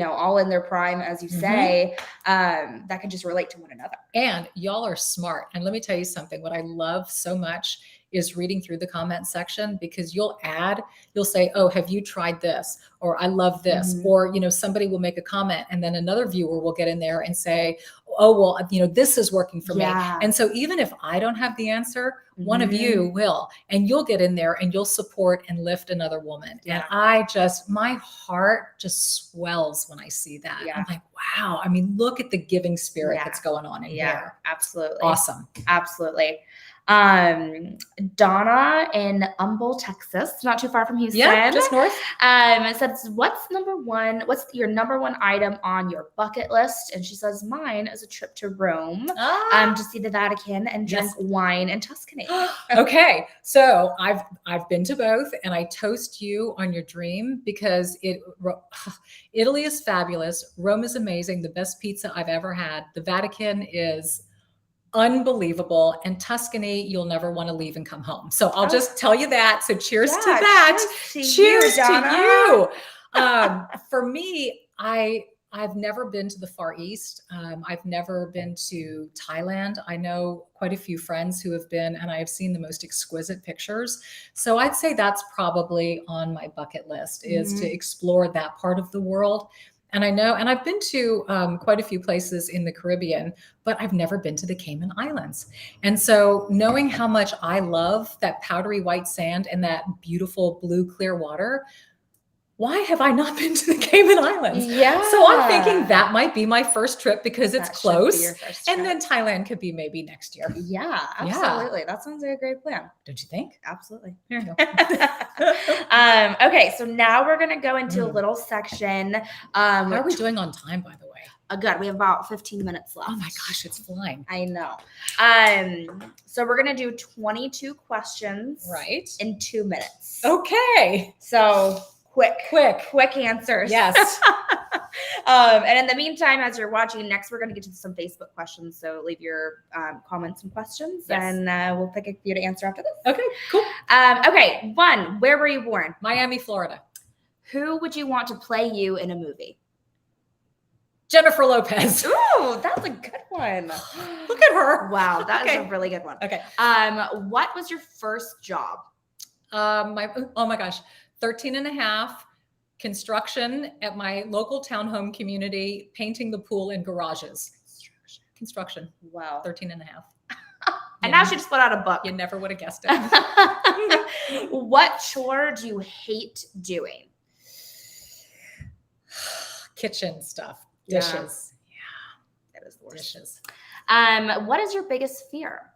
all in their prime, as you say, that can just relate to one another. And y'all are smart. And let me tell you something, what I love so much is reading through the comment section, because you'll say, oh, have you tried this? Or I love this. Or, somebody will make a comment, and then another viewer will get in there and say, oh, well, this is working for me. And so even if I don't have the answer, one of you will, and you'll get in there and you'll support and lift another woman. And my heart just swells when I see that. I'm like, wow. I mean, look at the giving spirit that's going on in here. Absolutely. Awesome. Absolutely. Donna in Humble, Texas, not too far from Houston. Yeah, just north. It says, what's your number one item on your bucket list? And she says, mine is a trip to Rome, to see the Vatican and drink wine in Tuscany. Okay, so I've been to both, and I toast you on your dream because Italy is fabulous. Rome is amazing. The best pizza I've ever had. The Vatican is unbelievable, and Tuscany, you'll never want to leave and come home. So I'll just tell you that. So cheers to that. Cheers to you. For me, I've never been to the Far East. I've never been to Thailand. I know quite a few friends who have been, and I have seen the most exquisite pictures. So I'd say that's probably on my bucket list, is to explore that part of the world. And I know, and I've been to quite a few places in the Caribbean, but I've never been to the Cayman Islands. And so knowing how much I love that powdery white sand and that beautiful blue clear water, why have I not been to the Cayman Islands? Yeah. So I'm thinking that might be my first trip because it's close. And then Thailand could be maybe next year. Yeah, absolutely. That sounds like a great plan. Don't you think? Absolutely. Here you go. Okay, so now we're going to go into a little section. How are we doing on time, by the way? Good. We have about 15 minutes left. Oh my gosh, it's flying. I know. So we're going to do 22 questions in 2 minutes. Okay. So quick answers. Yes. And in the meantime, as you're watching, next we're going to get to some Facebook questions. So leave your comments and questions, and we'll pick a few to answer after this. Okay, cool. Okay, one, where were you born? Miami, Florida. Who would you want to play you in a movie? Jennifer Lopez. Ooh, that's a good one. Look at her. Wow, that is a really good one. Okay. What was your first job? Oh my gosh. 13 and a half, construction at my local townhome community, painting the pool and garages. Construction. Wow. 13 and a half. And now she just put out a book. You never would have guessed it. What chore do you hate doing? Kitchen stuff. Dishes. Yeah. That is the worst. Dishes. What is your biggest fear?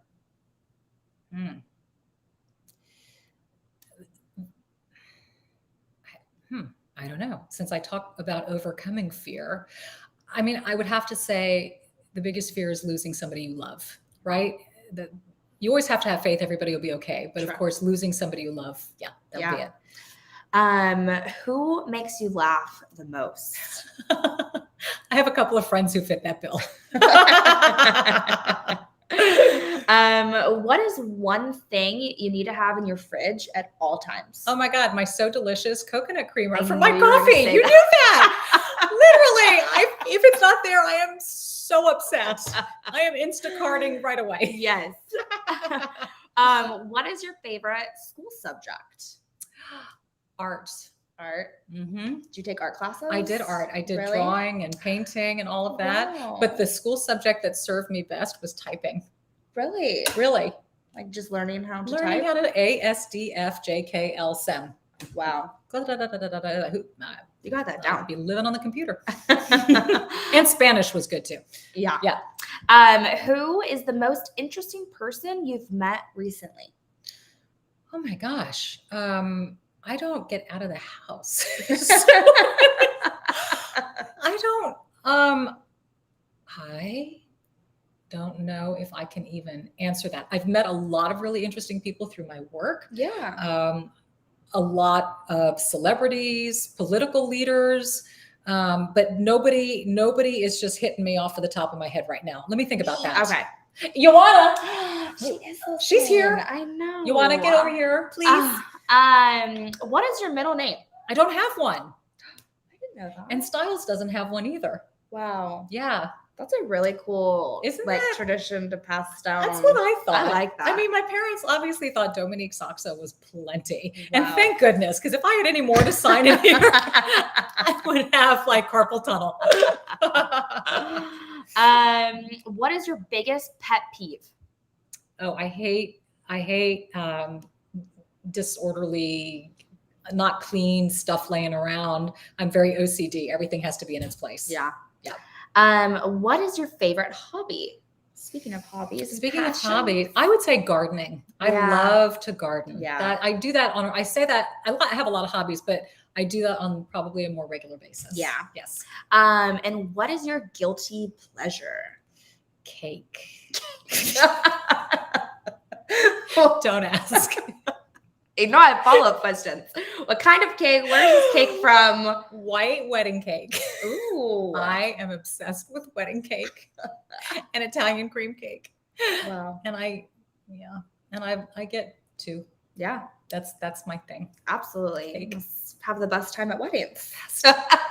I don't know. Since I talk about overcoming fear, I mean, I would have to say the biggest fear is losing somebody you love, right? You always have to have faith everybody will be okay. But of course, losing somebody you love, that'll be it. Who makes you laugh the most? I have a couple of friends who fit that bill. What is one thing you need to have in your fridge at all times? Oh my God, my So Delicious coconut creamer from my coffee. You knew that. Literally, if it's not there, I am so upset. I am Instacarting right away. Yes. What is your favorite school subject? Art. Mm-hmm. Did you take art classes? I did art. I did drawing and painting and all of that. Wow. But the school subject that served me best was typing. Really? Really. Like just learning how to type? Learning how to ASDFJKL SEM. Wow. You got that down. I'd be living on the computer. And Spanish was good too. Yeah. Who is the most interesting person you've met recently? Oh my gosh. I don't get out of the house. I don't know if I can even answer that. I've met a lot of really interesting people through my work. Yeah. A lot of celebrities, political leaders, but nobody is just hitting me off of the top of my head right now. Let me think about that. Okay. Joanna, she's here. I know. Joanna, get over here, please. What is your middle name? I don't have one. I didn't know that. And Styles doesn't have one either. Wow. Yeah. That's a really cool Isn't tradition to pass down. That's what I thought. I like that. I mean, my parents obviously thought Dominique Sachse was plenty. Wow. And thank goodness, because if I had any more to sign in here, I would have like carpal tunnel. What is your biggest pet peeve? Oh, I hate disorderly, not clean stuff laying around. I'm very OCD. Everything has to be in its place. Yeah. Yeah. What is your favorite hobby? Speaking of hobbies, Speaking of passions. hobbies, I would say gardening. I Yeah. love to garden. Yeah. That I do that on. I say that I have a lot of hobbies, but I do that on probably a more regular basis. Yeah. Yes. And what is your guilty pleasure? Cake. Don't ask. No, I have follow-up questions. What kind of cake? Where is this cake from? White wedding cake. Ooh. I am obsessed with wedding cake and Italian cream cake. Wow. And I get two. Yeah, That's my thing. absolutely. Cake. Must have the best time at weddings.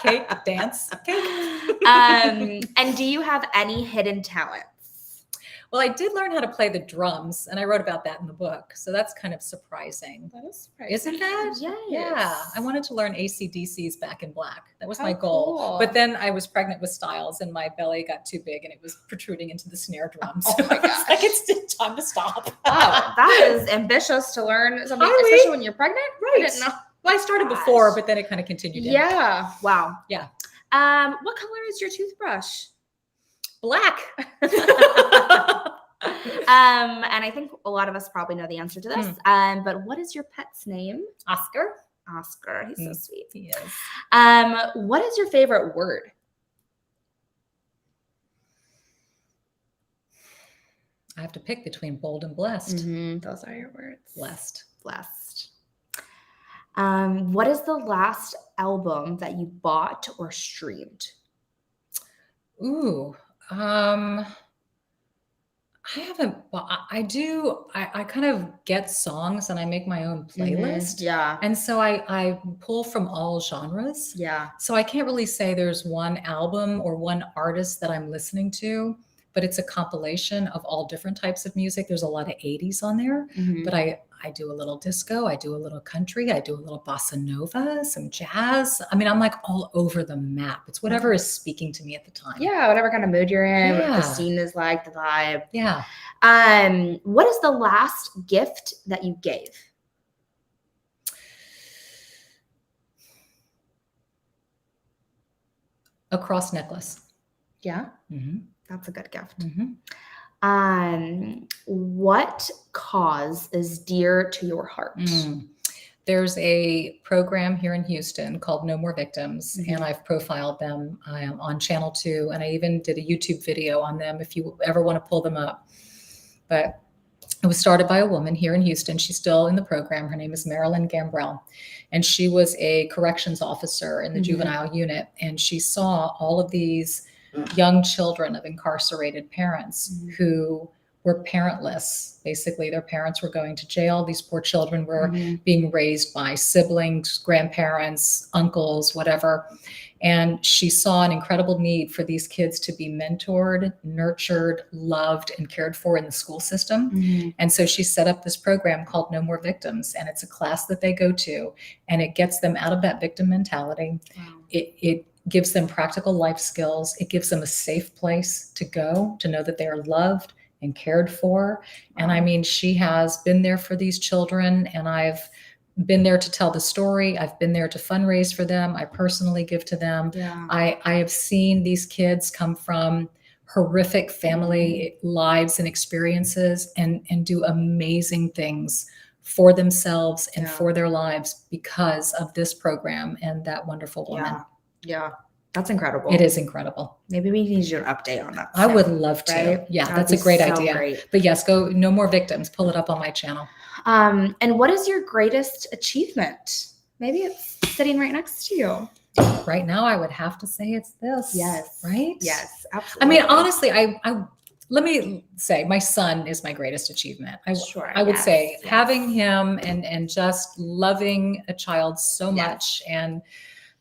Cake, dance, cake. And do you have any hidden talents? Well, I did learn how to play the drums, and I wrote about that in the book. So that's kind of surprising. That is surprising. Isn't that? Yes. Yeah. I wanted to learn AC/DC's Back in Black. That was How my goal. cool. But then I was pregnant with Styles, and my belly got too big, and it was protruding into the snare drum. Oh So my I was gosh. like, it's time to stop. Wow, that is ambitious to learn something, Highly. especially when you're pregnant. Right. I didn't know. Well, I started before, but then it kind of continued. in. Yeah. Wow. Yeah. What color is your toothbrush? Black. And I think a lot of us probably know the answer to this. But what is your pet's name? Oscar. Oscar. He's so sweet. He is. What is your favorite word? I have to pick between bold and blessed. Those are your words. Blessed. Blessed. What is the last album that you bought or streamed? Ooh. I haven't, I do, I kind of get songs and I make my own playlist. Yeah. And so I pull from all genres. Yeah. So I can't really say there's one album or one artist that I'm listening to, but it's a compilation of all different types of music. There's a lot of 80s on there, but I do a little disco, I do a little country, I do a little bossa nova, some jazz. I mean, I'm like all over the map. It's whatever is speaking to me at the time. Yeah, whatever kind of mood you're in, what Yeah. the scene is like, the vibe. Yeah. What is the last gift that you gave? A cross necklace. Yeah, Mm-hmm. that's a good gift. Mm-hmm. What cause is dear to your heart? There's a program here in Houston called No More Victims, and I've profiled them on Channel 2, and I even did a YouTube video on them if you ever want to pull them up. But it was started by a woman here in Houston. She's still in the program. Her name is Marilyn Gambrell, and she was a corrections officer in the juvenile unit, and she saw all of these young children of incarcerated parents who were parentless. Basically, their parents were going to jail. These poor children were being raised by siblings, grandparents, uncles, whatever. And she saw an incredible need for these kids to be mentored, nurtured, loved, and cared for in the school system. And so she set up this program called No More Victims. And it's a class that they go to, and it gets them out of that victim mentality. Wow. It gives them practical life skills. It gives them a safe place to go, to know that they are loved and cared for. And I mean, she has been there for these children, and I've been there to tell the story. I've been there to fundraise for them. I personally give to them. Yeah. I have seen these kids come from horrific family lives and experiences and do amazing things for themselves and for their lives because of this program and that wonderful woman. Yeah. That's incredible. It is incredible. Maybe we need an update on that. I would love to. Right? Yeah, That'd that's a be great so idea. great. But yes, go No More Victims. Pull it up on my channel. And what is your greatest achievement? Maybe it's sitting right next to you. Right now, I would have to say it's this. Yes. Right? Yes, I absolutely. mean, honestly, I let me say my son is my greatest achievement. I would say having him and just loving a child so much and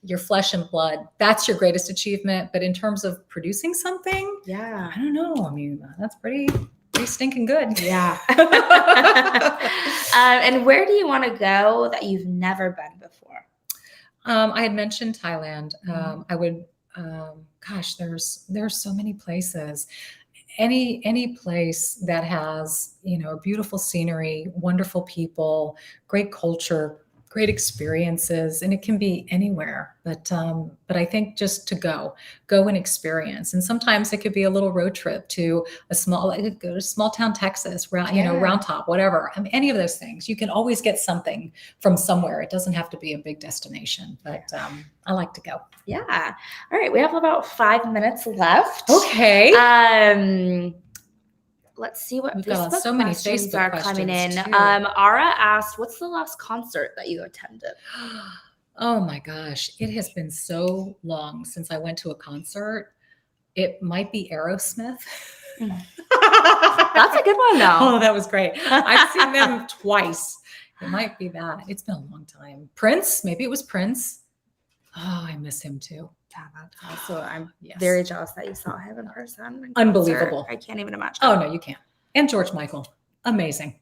your flesh and blood, that's your greatest achievement. But in terms of producing something, I don't know. I mean, that's pretty stinking good. Yeah. And where do you want to go that you've never been before? I had mentioned Thailand. I would, gosh, there's so many places. Any place that has, beautiful scenery, wonderful people, great culture, great experiences, and it can be anywhere. But I think just to go and experience, and sometimes it could be a little road trip to a small town Texas, Round Top, whatever. I mean, any of those things. You can always get something from somewhere. It doesn't have to be a big destination, but I like to go. Yeah. All right, we have about 5 minutes left. Okay. Let's see what We've got Facebook so many questions Facebook are questions coming in. too. Ara asked, "What's the last concert that you attended?" Oh my gosh, it has been so long since I went to a concert. It might be Aerosmith. That's a good one, though. Oh, that was great. I've seen them twice. It might be that. It's been a long time. Prince, maybe it was Prince. Oh, I miss him too. Yeah, that's also, I'm Yes. very jealous that you saw him in person. Unbelievable. I can't even imagine. Oh no, you can't. And George Michael, amazing.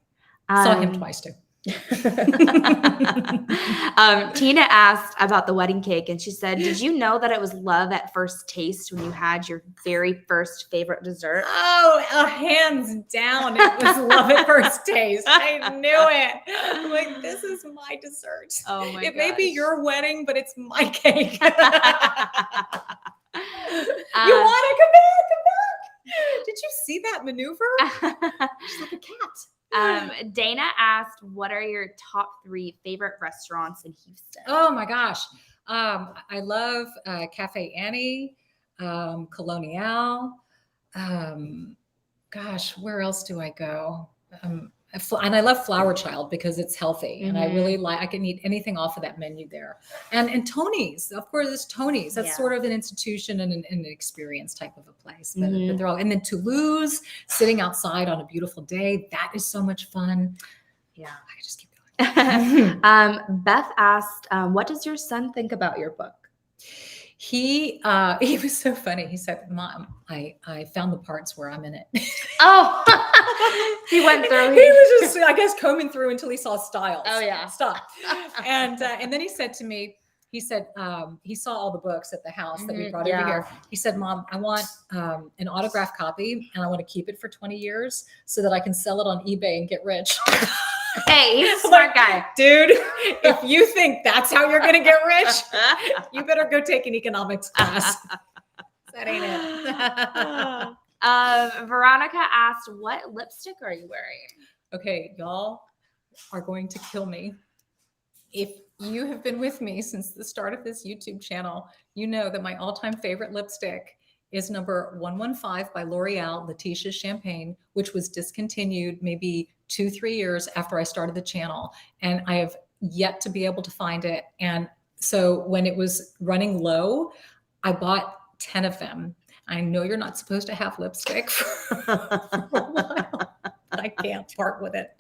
Saw him twice too. Tina asked about the wedding cake, and she said, "Did you know that it was love at first taste when you had your very first favorite dessert?" Oh, hands down, it was love at first taste. I knew it. I'm like, this is my dessert. Oh my! It may be your wedding, but it's my cake. You want to come back? Did you see that maneuver? She's like a cat. Dana asked, "What are your top 3 favorite restaurants in Houston?" Oh my gosh. I love Cafe Annie, Colonial. Gosh, where else do I go? And I love Flower Child because it's healthy, and I really like. I can eat anything off of that menu there. And Tony's, of course, it's Tony's. That's sort of an institution and an experience type of a place. But they're all. And then Toulouse, sitting outside on a beautiful day, that is so much fun. Yeah, I could just keep going. Beth asked, "What does your son think about your book?" He was so funny. He said, "Mom, I found the parts where I'm in it." Oh, he went through. He was just, I guess, combing through until he saw Styles. Oh yeah, stop. And then he said to me, he said he saw all the books at the house that we brought over here. He said, "Mom, I want an autographed copy, and I want to keep it for 20 years so that I can sell it on eBay and get rich." Hey, he's a smart guy. Dude, if you think that's how you're going to get rich, you better go take an economics class. That ain't it. Veronica asked, "What lipstick are you wearing?" Okay, y'all are going to kill me. If you have been with me since the start of this YouTube channel, you know that my all-time favorite lipstick is number 115 by L'Oreal, Letitia's Champagne, which was discontinued maybe 2-3 years after I started the channel. And I have yet to be able to find it. And so when it was running low, I bought 10 of them. I know you're not supposed to have lipstick for a while. I can't part with it.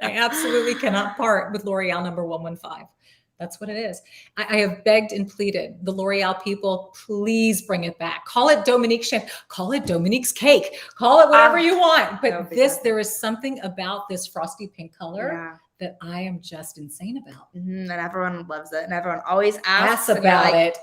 I absolutely cannot part with L'Oreal number 115. That's what it is. I have begged and pleaded. The L'Oreal people, please bring it back. Call it Dominique Champagne. Call it Dominique's Cake. Call it whatever you want. But there is something about this frosty pink color that I am just insane about. And everyone loves it. And everyone always asks about it.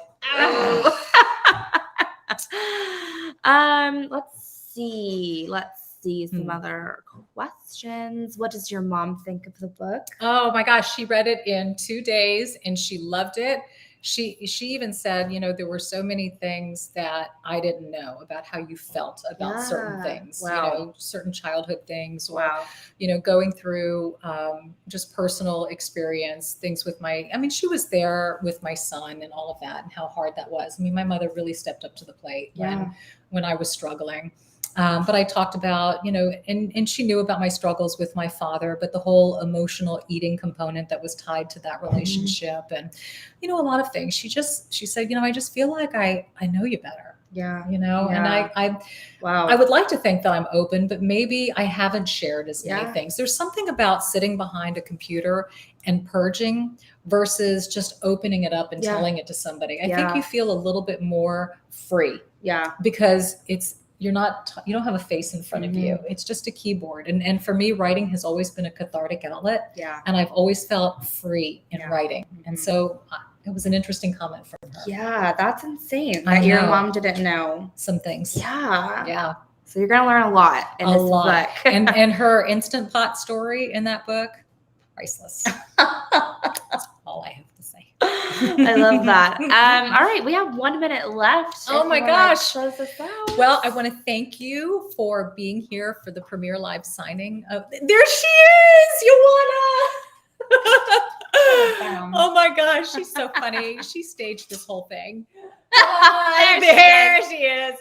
Let's see some other questions. What does your mom think of the book? Oh my gosh, she read it in 2 days and she loved it. She even said, there were so many things that I didn't know about how you felt about certain things, certain childhood things, or, going through just personal experience, things with she was there with my son and all of that and how hard that was. My mother really stepped up to the plate when I was struggling. But I talked about, and she knew about my struggles with my father, but the whole emotional eating component that was tied to that relationship and, a lot of things. She said, I just feel like I know you better. And I would like to think that I'm open, but maybe I haven't shared as many things. There's something about sitting behind a computer and purging versus just opening it up and telling it to somebody. I think you feel a little bit more free. Yeah. Because you don't have a face in front of you. It's just a keyboard. And for me, writing has always been a cathartic outlet. Yeah. And I've always felt free in writing. And so it was an interesting comment from her. Yeah, that's insane. That your mom didn't know some things. Yeah. Yeah. So you're going to learn a lot in this book. and her Instant Pot story in that book, priceless. all I have to say. I love that. All right, we have 1 minute left. Oh If my you wanna gosh. close us out. Well, I want to thank you for being here for the premiere live signing of. There she is, Ioana. Oh my gosh, she's so funny. She staged this whole thing. There she is.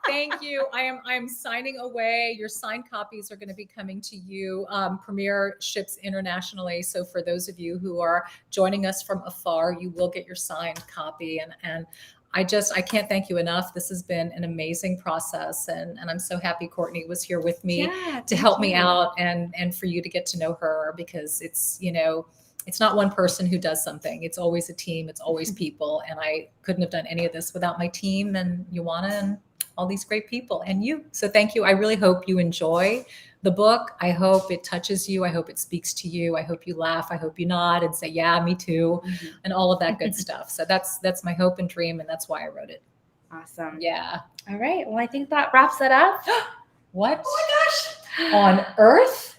Thank you. I am signing away. Your signed copies are going to be coming to you. Premiere ships internationally. So for those of you who are joining us from afar, you will get your signed copy. And I can't thank you enough. This has been an amazing process. And I'm so happy Courtney was here with me to help me out and for you to get to know her, because it's, it's not one person who does something. It's always a team. It's always people. And I couldn't have done any of this without my team and Ioana and all these great people and you. So thank you. I really hope you enjoy the book. I hope it touches you. I hope it speaks to you. I hope you laugh. I hope you nod and say, yeah, me too. And all of that good stuff. So that's my hope and dream. And that's why I wrote it. Awesome. Yeah. All right. Well, I think that wraps it up. What? Oh my gosh. On earth?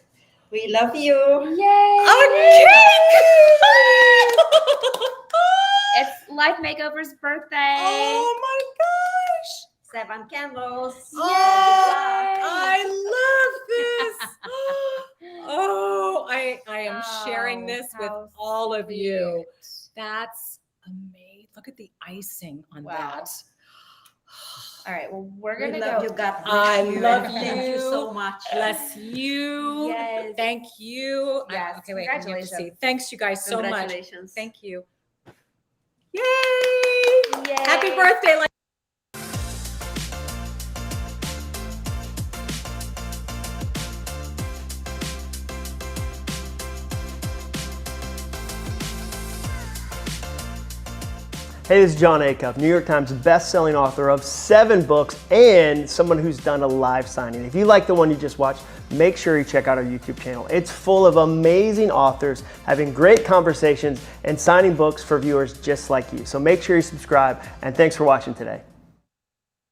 We love you. Yay. It's Life Makeover's birthday. Oh my gosh. 7 candles. Oh, I love this. Oh, I am sharing this with how all of you. sweet. That's amazing. Look at the icing on Wow. that. All right. Well, we're We going to love go. you, God. I bless love Thank you you. so much. Bless you. Yes. Thank you. Yes. Okay, wait. let me have to see. Congratulations. Thanks, you guys, so much. Congratulations. Thank you. Yay! Yay. Happy birthday. Hey, this is John Acuff, New York Times best-selling author of 7 books and someone who's done a live signing. If you like the one you just watched, make sure you check out our YouTube channel. It's full of amazing authors having great conversations and signing books for viewers just like you. So make sure you subscribe, and thanks for watching today.